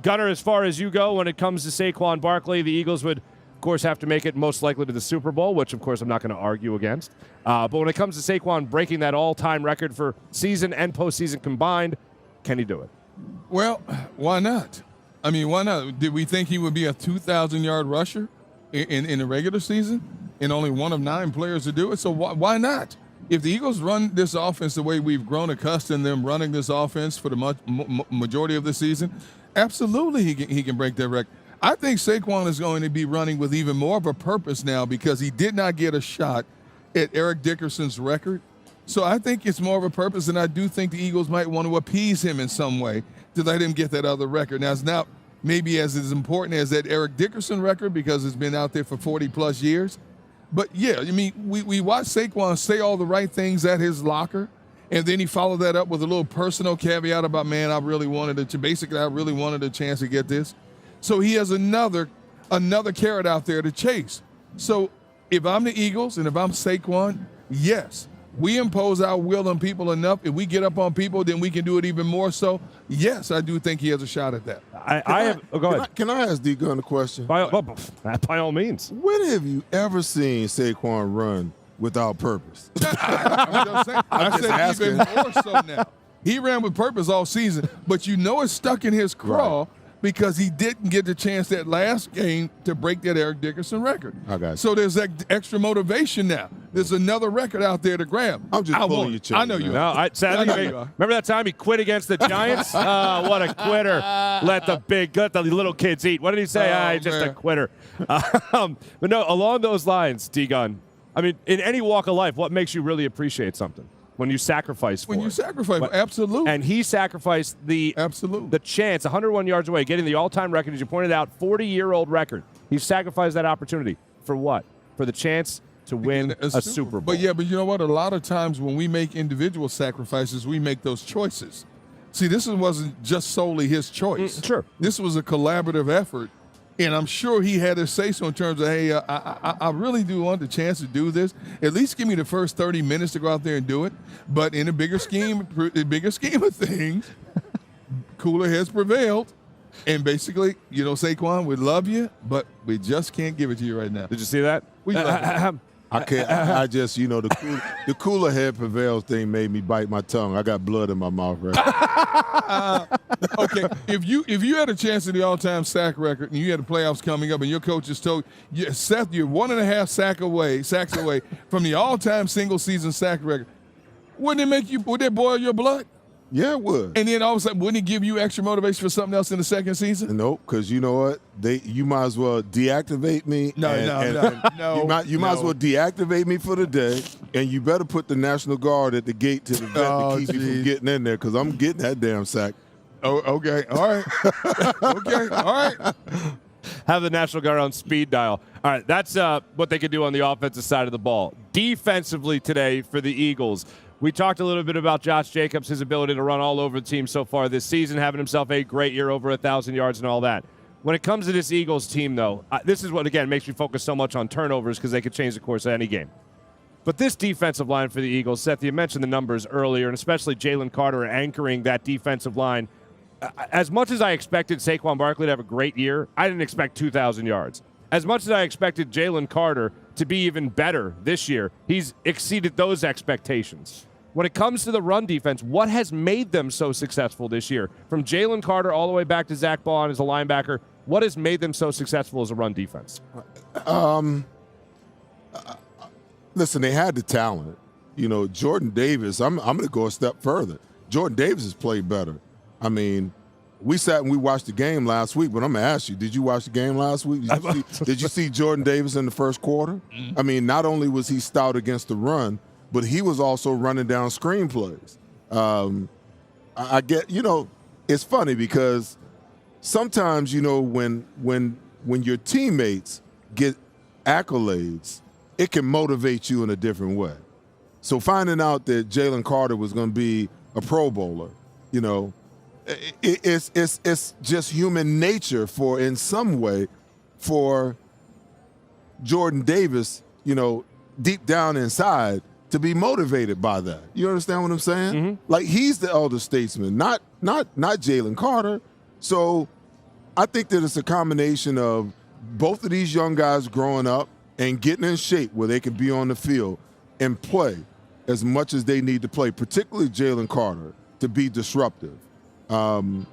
Gunner, as far as you go, when it comes to Saquon Barkley, the Eagles would, of course, have to make it most likely to the Super Bowl, which, of course, I'm not going to argue against. But when it comes to Saquon breaking that all-time record for season and postseason combined, can he do it? Well, why not? I mean, why not? Did we think he would be a 2,000-yard rusher in the regular season and only one of 9 players to do it? So why not? If the Eagles run this offense the way we've grown accustomed to them running this offense for the majority of the season, absolutely he can break that record. I think Saquon is going to be running with even more of a purpose now because he did not get a shot at Eric Dickerson's record. So I think it's more of a purpose, and I do think the Eagles might want to appease him in some way to let him get that other record. Now, it's not maybe as important as that Eric Dickerson record because it's been out there for 40-plus years. But, yeah, I mean, we watched Saquon say all the right things at his locker, and then he followed that up with a little personal caveat about, man, I really wanted a chance to get this. So he has another carrot out there to chase. So if I'm the Eagles and if I'm Saquon, yes, we impose our will on people enough. If we get up on people, then we can do it even more so. Yes, I do think he has a shot at that. Go ahead. Can I ask D Gunn a question? By all means. When have you ever seen Saquon run without purpose? I said even more so now. He ran with purpose all season, but it's stuck in his craw. Right. Because he didn't get the chance that last game to break that Eric Dickerson record. I got you. So there's that extra motivation now. There's another record out there to grab. I'm just pulling your chain. I know you are. Remember that time he quit against the Giants? What a quitter. Let the little kids eat. What did he say? He's just a quitter. But no, along those lines, D-Gun, I mean, in any walk of life, what makes you really appreciate something? When you sacrifice for it. Absolutely. And he sacrificed the chance, 101 yards away, getting the all-time record, as you pointed out, 40-year-old record. He sacrificed that opportunity. For what? For the chance to win a Super Bowl. But you know what? A lot of times when we make individual sacrifices, we make those choices. See, this wasn't just solely his choice. Sure. This was a collaborative effort. And I'm sure he had his say-so in terms of, hey, I really do want the chance to do this. At least give me the first 30 minutes to go out there and do it. But in the bigger scheme of things, cooler heads prevailed. And basically, Saquon, we love you, but we just can't give it to you right now. Did you see that? We love you. I can't. I just, the cooler head prevails thing made me bite my tongue. I got blood in my mouth right now. Okay, if you had a chance at the all-time sack record and you had the playoffs coming up and your coach just told you, Seth, you're 1.5 sacks away from the all-time single-season sack record, would that boil your blood? Yeah, it would. And then all of a sudden, wouldn't it give you extra motivation for something else in the second season? Nope, because you know what? You might as well deactivate me. No. You might as well deactivate me for the day, and you better put the National Guard at the gate to the vet to keep me from getting in there, because I'm getting that damn sack. Oh, okay. All right. Okay. All right. Have the National Guard on speed dial. All right, that's what they could do on the offensive side of the ball. Defensively today for the Eagles, we talked a little bit about Josh Jacobs, his ability to run all over the team so far this season, having himself a great year, over 1,000 yards and all that. When it comes to this Eagles team, though, this is what, again, makes me focus so much on turnovers because they could change the course of any game. But this defensive line for the Eagles, Seth, you mentioned the numbers earlier, and especially Jalen Carter anchoring that defensive line. As much as I expected Saquon Barkley to have a great year, I didn't expect 2,000 yards. As much as I expected Jalen Carter to be even better this year, he's exceeded those expectations. When it comes to the run defense, what has made them so successful this year? From Jalen Carter all the way back to Zach Baun as a linebacker, what has made them so successful as a run defense? Listen, they had the talent. Jordan Davis, I'm going to go a step further. Jordan Davis has played better. I mean, we sat and we watched the game last week, but I'm going to ask you, did you watch the game last week? Did you see Jordan Davis in the first quarter? I mean, not only was he stout against the run, but he was also running down screenplays. I get, it's funny because sometimes, when your teammates get accolades, it can motivate you in a different way. So finding out that Jalen Carter was going to be a Pro Bowler, it's just human nature in some way for Jordan Davis, deep down inside, to be motivated by that. You understand what I'm saying? Mm-hmm. Like, he's the elder statesman, not Jalen Carter. So I think that it's a combination of both of these young guys growing up and getting in shape where they can be on the field and play as much as they need to play, particularly Jalen Carter, to be disruptive. Better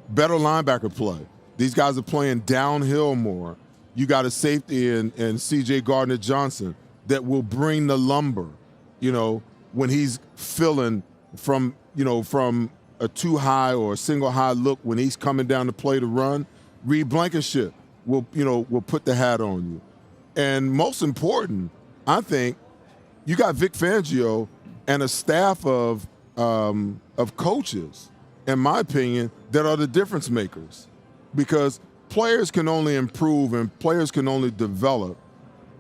linebacker play. These guys are playing downhill more. You got a safety in C.J. Gardner-Johnson that will bring the lumber, when he's filling from a too high or a single high look when he's coming down to play the run. Reed Blankenship will put the hat on you. And most important, I think, you got Vic Fangio and a staff of coaches, in my opinion, that are the difference makers. Because players can only improve and players can only develop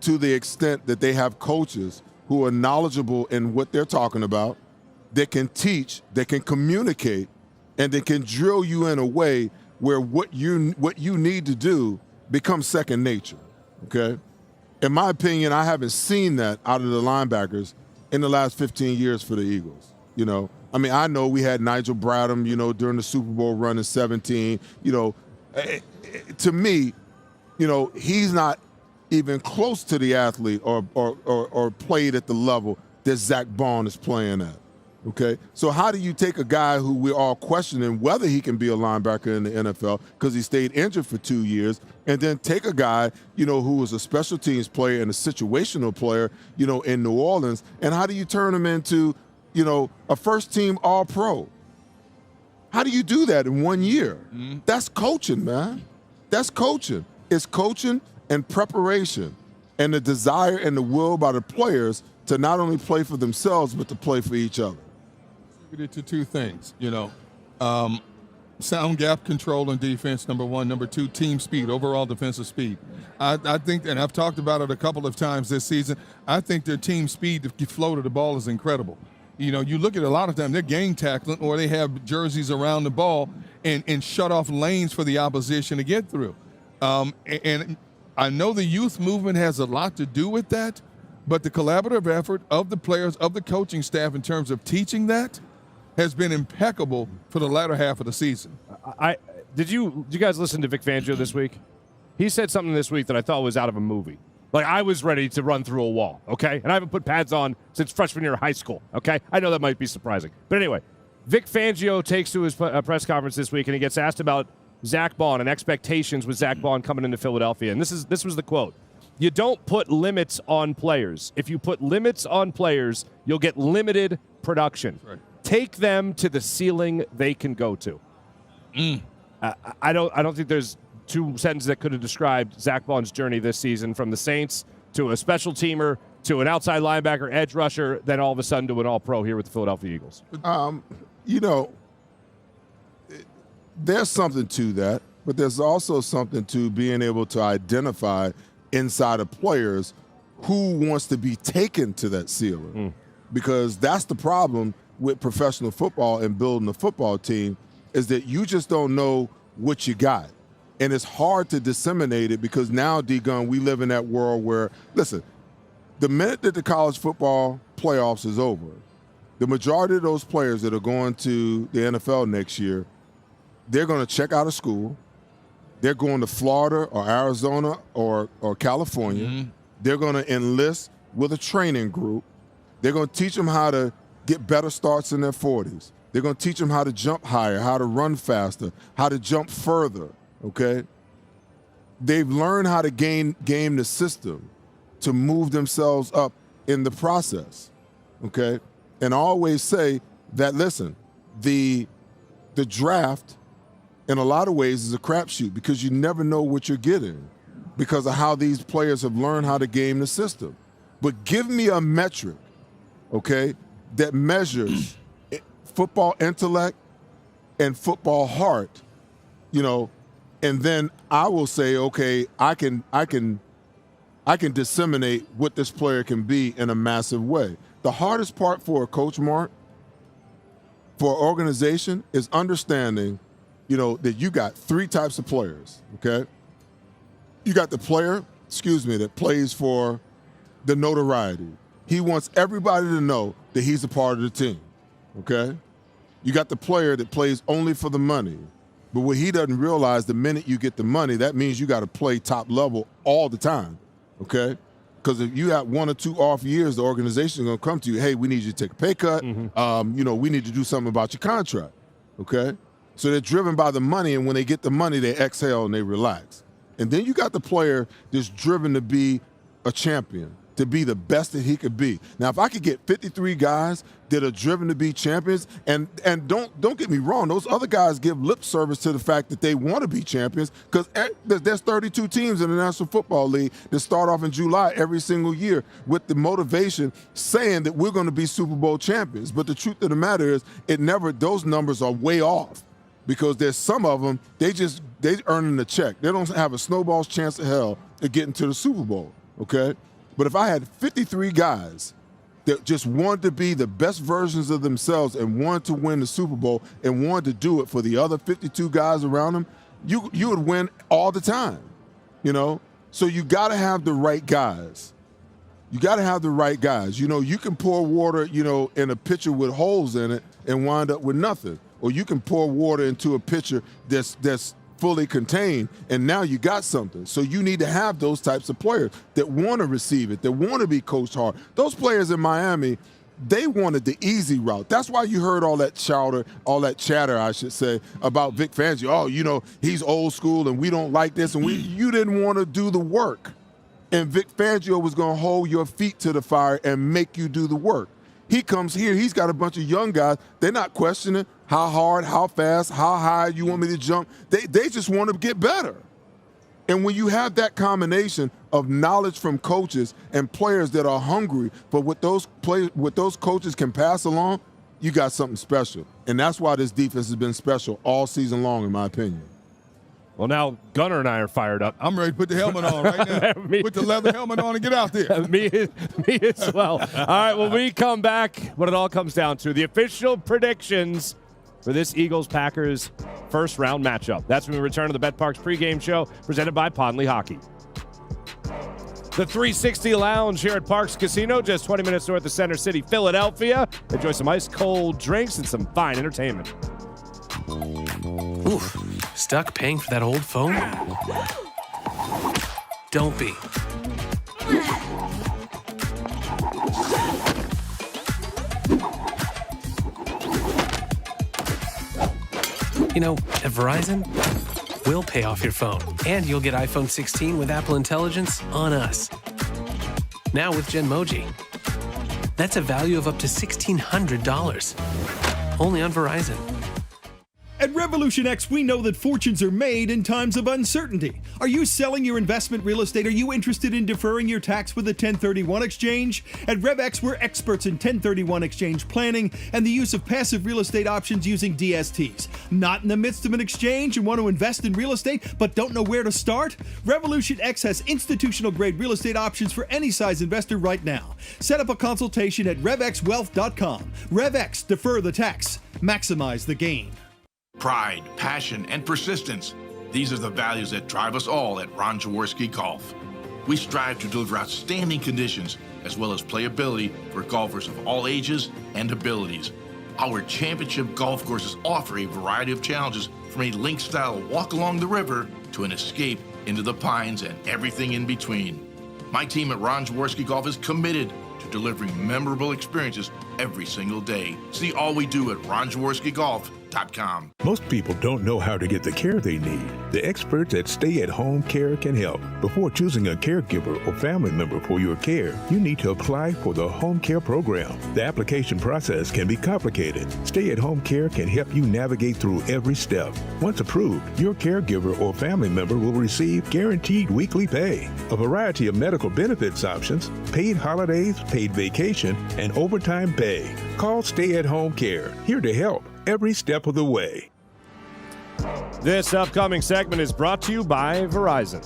to the extent that they have coaches who are knowledgeable in what they're talking about, that can teach, that can communicate, and that can drill you in a way where what you need to do becomes second nature, okay? In my opinion, I haven't seen that out of the linebackers in the last 15 years for the Eagles, I know we had Nigel Bradham, during the Super Bowl run in 17, to me, he's not even close to the athlete or played at the level that Zach Bond is playing at. Okay, so how do you take a guy who we're all questioning whether he can be a linebacker in the NFL because he stayed injured for 2 years, and then take a guy, who was a special teams player and a situational player, in New Orleans, and how do you turn him into, a first-team All-Pro? How do you do that in 1 year? Mm-hmm. That's coaching, man. That's coaching. It's coaching and preparation and the desire and the will by the players to not only play for themselves but to play for each other. To two things, sound gap control and defense, number one. Number two, team speed, overall defensive speed. I think, and I've talked about it a couple of times this season, I think their team speed to flow to the ball is incredible. You look at a lot of them, they're gang tackling or they have jerseys around the ball and shut off lanes for the opposition to get through. And I know the youth movement has a lot to do with that, but the collaborative effort of the players, of the coaching staff in terms of teaching that has been impeccable for the latter half of the season. Did you guys listen to Vic Fangio this week? He said something this week that I thought was out of a movie. Like, I was ready to run through a wall, okay? And I haven't put pads on since freshman year of high school, okay? I know that might be surprising. But anyway, Vic Fangio takes to his press conference this week, and he gets asked about Zach Bond and expectations with Zach Bond coming into Philadelphia. And this was the quote. You don't put limits on players. If you put limits on players, you'll get limited production. Right. Take them to the ceiling they can go to. I don't think there's two sentences that could have described Zach Bond's journey this season, from the Saints to a special teamer to an outside linebacker, edge rusher, then all of a sudden to an all-pro here with the Philadelphia Eagles. There's something to that, but there's also something to being able to identify inside of players who wants to be taken to that ceiling. Because that's the problem with professional football and building a football team, is that you just don't know what you got. And it's hard to disseminate it because now, D-Gun, we live in that world where, listen, the minute that the college football playoffs is over, the majority of those players that are going to the NFL next year, they're going to check out of school. They're going to Florida or Arizona or California. Mm-hmm. They're going to enlist with a training group. They're going to teach them how to get better starts in their 40s. They're going to teach them how to jump higher, how to run faster, how to jump further, okay? They've learned how to game the system to move themselves up in the process, okay? And I always say that, listen, the draft in a lot of ways is a crapshoot because you never know what you're getting because of how these players have learned how to game the system. But give me a metric, okay, that measures football intellect and football heart, and then I will say, okay, I can disseminate what this player can be in a massive way. The hardest part for a coach, Marc, for an organization is understanding, that you got three types of players, okay? You got the player, that plays for the notoriety. He wants everybody to know that he's a part of the team, okay? You got the player that plays only for the money. But what he doesn't realize, the minute you get the money, that means you got to play top level all the time, okay? Because if you have 1 or 2 off years, the organization is going to come to you, hey, we need you to take a pay cut. We need to do something about your contract, okay? So they're driven by the money, and when they get the money, they exhale and they relax. And then you got the player that's driven to be a champion, to be the best that he could be. Now, if I could get 53 guys that are driven to be champions, and don't get me wrong, those other guys give lip service to the fact that they want to be champions, because there's 32 teams in the National Football League that start off in July every single year with the motivation saying that we're going to be Super Bowl champions. But the truth of the matter is, those numbers are way off, because there's some of them, they earning the check. They don't have a snowball's chance of hell of getting to the Super Bowl, okay? But if I had 53 guys that just wanted to be the best versions of themselves and wanted to win the Super Bowl and wanted to do it for the other 52 guys around them, you would win all the time, So you got to have the right guys. You got to have the right guys. You can pour water, in a pitcher with holes in it and wind up with nothing. Or you can pour water into a pitcher that's fully contained, and now you got something. So you need to have those types of players that want to receive it, that want to be coached hard. Those players in Miami, they wanted the easy route. That's why you heard all that chatter, I should say, about Vic Fangio. Oh, he's old school and we don't like this, and you didn't want to do the work. And Vic Fangio was going to hold your feet to the fire and make you do the work. He comes here, he's got a bunch of young guys. They're not questioning how hard, how fast, how high you want me to jump. They just want to get better. And when you have that combination of knowledge from coaches and players that are hungry for what those coaches can pass along, you got something special. And that's why this defense has been special all season long, in my opinion. Well, now Gunner and I are fired up. I'm ready to put the helmet on right now. Put the leather helmet on and get out there. me as well. All right, when we come back, what it all comes down to, the official predictions for this Eagles-Packers first-round matchup. That's when we return to the betPARX pregame show presented by Lehocky. The 360 Lounge here at Parx Casino, just 20 minutes north of Center City, Philadelphia. Enjoy some ice-cold drinks and some fine entertainment. Oof, stuck paying for that old phone? Don't be. At Verizon, we'll pay off your phone, and you'll get iPhone 16 with Apple Intelligence on us. Now with Genmoji. That's a value of up to $1,600. Only on Verizon. At Revolution X, we know that fortunes are made in times of uncertainty. Are you selling your investment real estate? Are you interested in deferring your tax with a 1031 exchange? At RevX, we're experts in 1031 exchange planning and the use of passive real estate options using DSTs. Not in the midst of an exchange and want to invest in real estate but don't know where to start? Revolution X has institutional-grade real estate options for any size investor right now. Set up a consultation at RevXWealth.com. RevX, defer the tax, maximize the gain. Pride, passion, and persistence. These are the values that drive us all at Ron Jaworski Golf. We strive to deliver outstanding conditions as well as playability for golfers of all ages and abilities. Our championship golf courses offer a variety of challenges, from a link-style walk along the river to an escape into the pines and everything in between. My team at Ron Jaworski Golf is committed to delivering memorable experiences every single day. See all we do at ronjaworskigolf.com. Most people don't know how to get the care they need. The experts at Stay at Home Care can help. Before choosing a caregiver or family member for your care, you need to apply for the Home Care Program. The application process can be complicated. Stay at Home Care can help you navigate through every step. Once approved, your caregiver or family member will receive guaranteed weekly pay, a variety of medical benefits options, paid holidays, paid vacation, and overtime pay. Call Stay at Home Care, here to help every step of the way. This upcoming segment is brought to you by Verizon.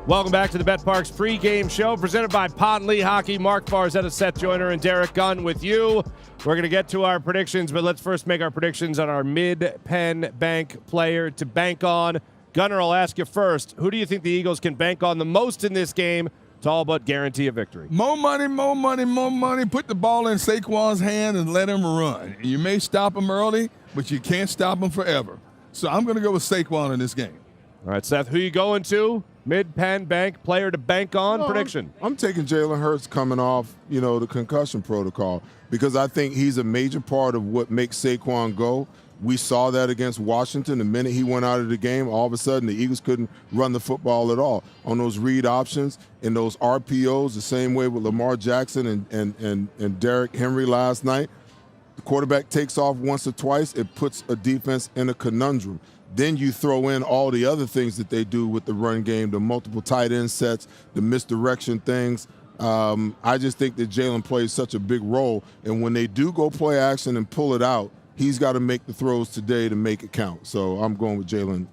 Welcome back to the betPARX pregame show presented by Lehocky. Marc, Farzetta, Seth, Joyner, and Derrick Gunn with you. We're going to get to our predictions, but let's first make our predictions on our mid-pen bank player to bank on. Gunner, I'll ask you first. Who do you think the Eagles can bank on the most in this game to all but guarantee a victory? More money, more money, more money. Put the ball in Saquon's hand and let him run. You may stop him early, but you can't stop him forever. So I'm going to go with Saquon in this game. All right, Seth, who you going to? Mid-pen bank player to bank on prediction. I'm taking Jalen Hurts coming off, the concussion protocol because I think he's a major part of what makes Saquon go. We saw that against Washington. The minute he went out of the game, all of a sudden the Eagles couldn't run the football at all. On those read options and those RPOs, the same way with Lamar Jackson and Derrick Henry last night, the quarterback takes off once or twice. It puts a defense in a conundrum. Then you throw in all the other things that they do with the run game, the multiple tight end sets, the misdirection things. I just think that Jalen plays such a big role. And when they do go play action and pull it out, he's got to make the throws today to make it count. So I'm going with Jalen.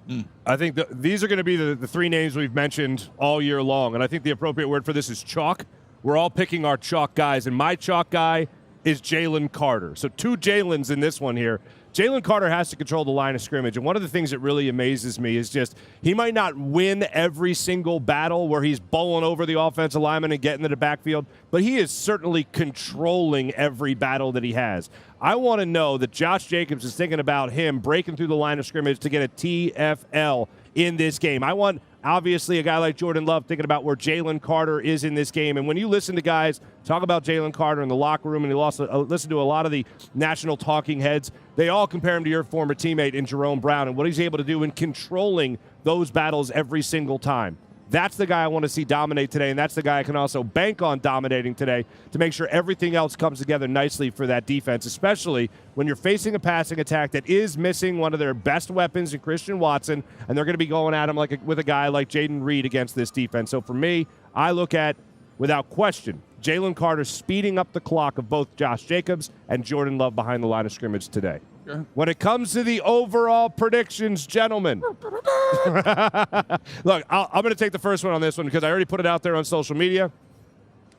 I think these are going to be the three names we've mentioned all year long. And I think the appropriate word for this is chalk. We're all picking our chalk guys. And my chalk guy is Jalen Carter. So two Jalens in this one here. Jalen Carter has to control the line of scrimmage. And one of the things that really amazes me is just he might not win every single battle where he's bowling over the offensive lineman and getting to the backfield, but he is certainly controlling every battle that he has. I want to know that Josh Jacobs is thinking about him breaking through the line of scrimmage to get a TFL in this game. I want, obviously, a guy like Jordan Love thinking about where Jalen Carter is in this game. And when you listen to guys talk about Jalen Carter in the locker room, and you also listen to a lot of the national talking heads, they all compare him to your former teammate in Jerome Brown and what he's able to do in controlling those battles every single time. That's the guy I want to see dominate today, and that's the guy I can also bank on dominating today to make sure everything else comes together nicely for that defense, especially when you're facing a passing attack that is missing one of their best weapons in Christian Watson, and they're going to be going at him with a guy like Jaden Reed against this defense. So for me, I look at, without question, Jalen Carter speeding up the clock of both Josh Jacobs and Jordan Love behind the line of scrimmage today. Okay. When it comes to the overall predictions, gentlemen, look, I'm going to take the first one on this one because I already put it out there on social media,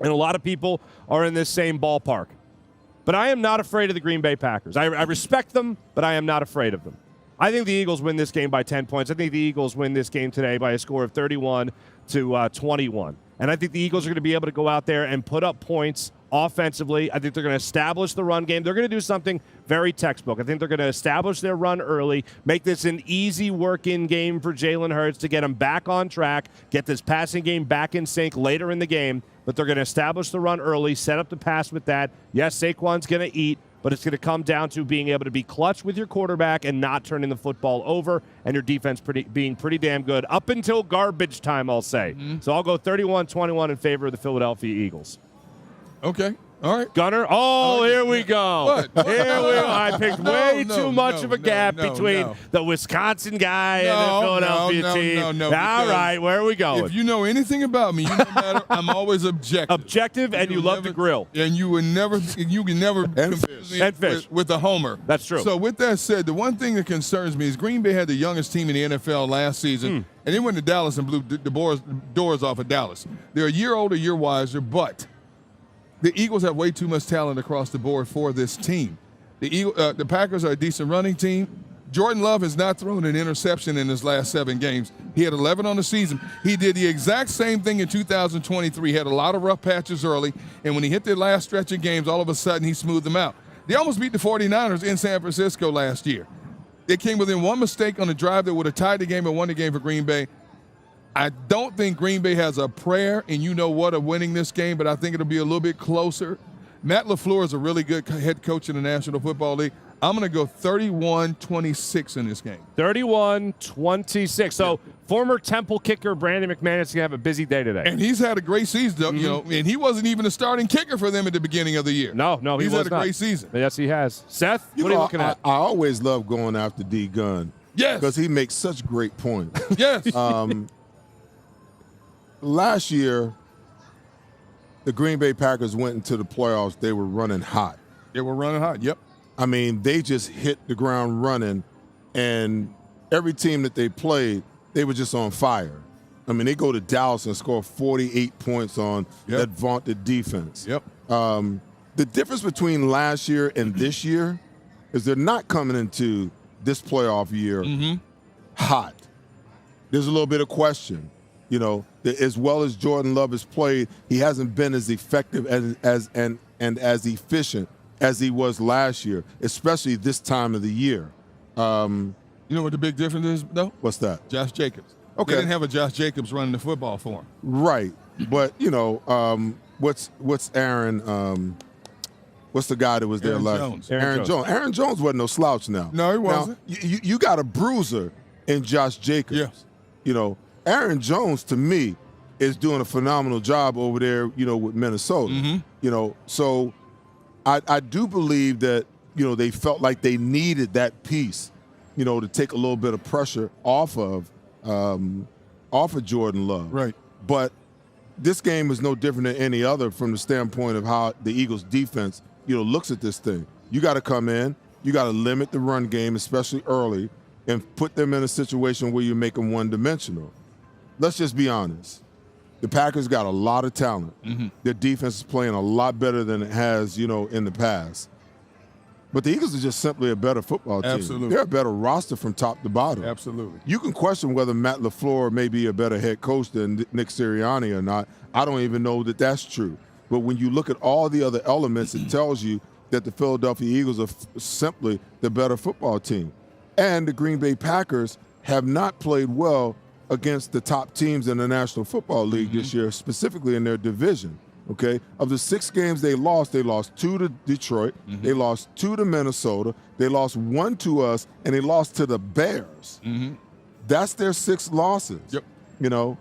and a lot of people are in this same ballpark. But I am not afraid of the Green Bay Packers. I respect them, but I am not afraid of them. I think the Eagles win this game by 10 points. I think the Eagles win this game today by a score of 31-21. And I think the Eagles are going to be able to go out there and put up points offensively. I think they're going to establish the run game. They're going to do something very textbook. I think they're going to establish their run early, make this an easy work-in game for Jalen Hurts to get him back on track, get this passing game back in sync later in the game. But they're going to establish the run early, set up the pass with that. Yes, Saquon's going to eat, but it's going to come down to being able to be clutch with your quarterback and not turning the football over, and your defense being pretty damn good up until garbage time, I'll say. So I'll go 31-21 in favor of the Philadelphia Eagles. Okay. All right. Gunner. Oh, here we go. What? Here we go. I picked way too much of a gap between the Wisconsin guy and the Philadelphia team. All right, where are we going? If you know anything about me, you know that I'm always objective. Objective, and you love to grill. And you can never confuse me with a homer. That's true. So with that said, the one thing that concerns me is Green Bay had the youngest team in the NFL last season, and they went to Dallas and blew the doors off of Dallas. They're a year older, year wiser, but the Eagles have way too much talent across the board for this team. The Packers are a decent running team. Jordan Love has not thrown an interception in his last 7 games. He had 11 on the season. He did the exact same thing in 2023. He had a lot of rough patches early, and when he hit the last stretch of games, all of a sudden he smoothed them out. They almost beat the 49ers in San Francisco last year. They came within one mistake on a drive that would have tied the game and won the game for Green Bay. I don't think Green Bay has a prayer, and you know what, of winning this game, but I think it'll be a little bit closer. Matt LaFleur is a really good head coach in the National Football League. I'm going to go 31-26 in this game. 31-26. So former Temple kicker Brandon McManus is going to have a busy day today. And he's had a great season, and he wasn't even a starting kicker for them at the beginning of the year. No, he's had a great season. Yes, he has. Seth, what are you looking at? I always love going after D. Gunn. Yes. Because he makes such great points. Yes. Last year, the Green Bay Packers went into the playoffs. They were running hot. Yep. I mean, they just hit the ground running, and every team that they played, they were just on fire. I mean, they go to Dallas and score 48 points on that vaunted defense. Yep. The difference between last year and this year is they're not coming into this playoff year hot. There's a little bit of question. You know, as well as Jordan Love has played, he hasn't been as effective and as efficient as he was last year, especially this time of the year. You know what the big difference is, though? What's that? Josh Jacobs. Okay. They didn't have a Josh Jacobs running the football for him. Right. But, you know, what's Aaron what's the guy that was there last year? Aaron Jones. Aaron Jones wasn't no slouch now. No, he wasn't. Now, you got a bruiser in Josh Jacobs. Yeah. You know, Aaron Jones, to me, is doing a phenomenal job over there, you know, with Minnesota. You know, so I do believe that, you know, they felt like they needed that piece, you know, to take a little bit of pressure off of Jordan Love. Right. But this game is no different than any other from the standpoint of how the Eagles defense, you know, looks at this thing. You got to come in, you got to limit the run game, especially early, and put them in a situation where you make them one-dimensional. Let's just be honest. The Packers got a lot of talent. Their defense is playing a lot better than it has, you know, in the past. But the Eagles are just simply a better football team. Absolutely. They're a better roster from top to bottom. Absolutely. You can question whether Matt LaFleur may be a better head coach than Nick Sirianni or not. I don't even know that that's true. But when you look at all the other elements, it tells you that the Philadelphia Eagles are simply the better football team. And the Green Bay Packers have not played well against the top teams in the National Football League this year, specifically in their division. Okay, of the 6 games they lost 2 to Detroit, they lost 2 to Minnesota, they lost 1 to us, and they lost to the Bears. That's their 6 losses. Yep. You know,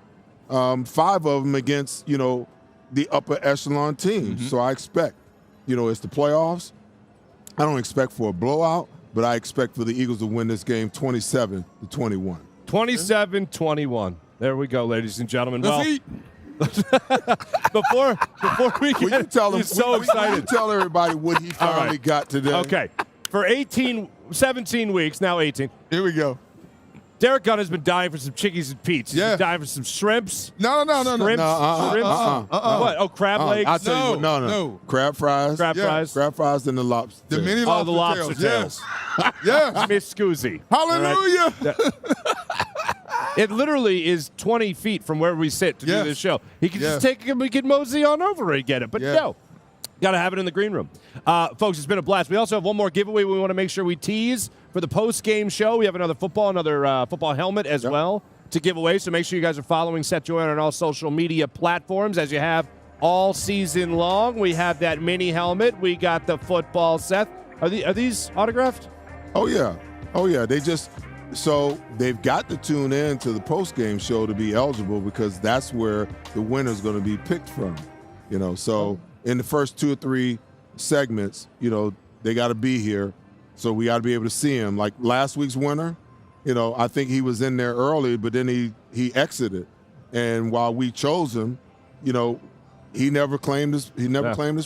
5 of them against, you know, the upper echelon teams. So I expect, you know, it's the playoffs. I don't expect for a blowout, but I expect for the Eagles to win this game 27-21. 27-21. There we go, ladies and gentlemen. Let's eat. before we get he's so excited. Tell everybody what he finally got today. Okay. For 17 weeks, now 18. Here we go. Derrick Gunn has been dying for some chickies and Pete's. He's been dying for some shrimps. No. Shrimps? What? Oh, crab legs? I'll tell you what. No. Crab fries. Crab fries? Crab fries and the lobster. The mini Oh, the lobster lobster tails. tails. Yes. Miss Scoozy. Hallelujah. It literally is 20 feet from where we sit to do this show. He could just take him, we could mosey on over and get it. But no. Got to have it in the green room. Folks, it's been a blast. We also have one more giveaway we want to make sure we tease for the post-game show. We have another football helmet as well to give away. So make sure you guys are following Seth Joyner on all social media platforms as you have all season long. We have that mini helmet. We got the football, Seth. Are these autographed? Oh, yeah. So they've got to tune in to the post-game show to be eligible because that's where the winner's going to be picked from. You know, so in the first 2 or 3 segments, you know, they got to be here. So we got to be able to see him. Like last week's winner, you know, I think he was in there early, but then he exited. And while we chose him, you know, he never claimed his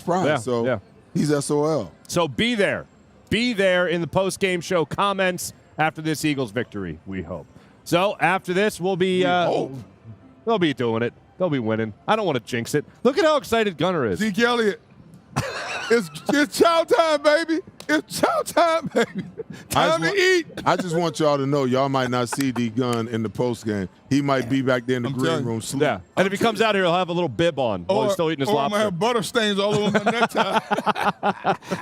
prize. Yeah. So he's SOL. So be there. Be there in the post-game show comments after this Eagles victory, we hope. So after this, we'll be they'll be doing it. They'll be winning. I don't want to jinx it. Look at how excited Gunner is. Zeke Elliott. It's chow time, baby. It's chow time, baby. Time to eat. I just want y'all to know y'all might not see D Gunn in the post game. He might be back there in the green room sleeping. Yeah. And if he comes out here, he'll have a little bib on while he's still eating his lobster. I'm going to have butter stains all over my necktie.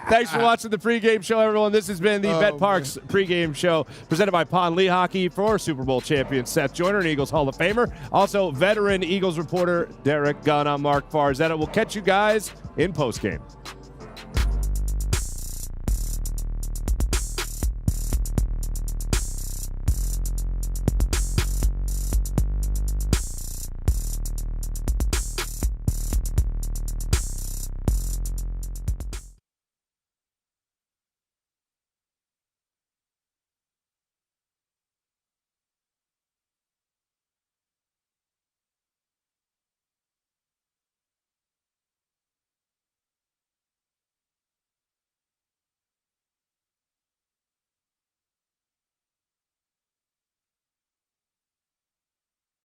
Thanks for watching the pregame show, everyone. This has been the betPARX pregame show presented by Pond Lehocky for Super Bowl champion Seth Joyner, an Eagles Hall of Famer. Also, veteran Eagles reporter Derrick Gunn. I'm Marc Farzetta. We'll catch you guys in postgame.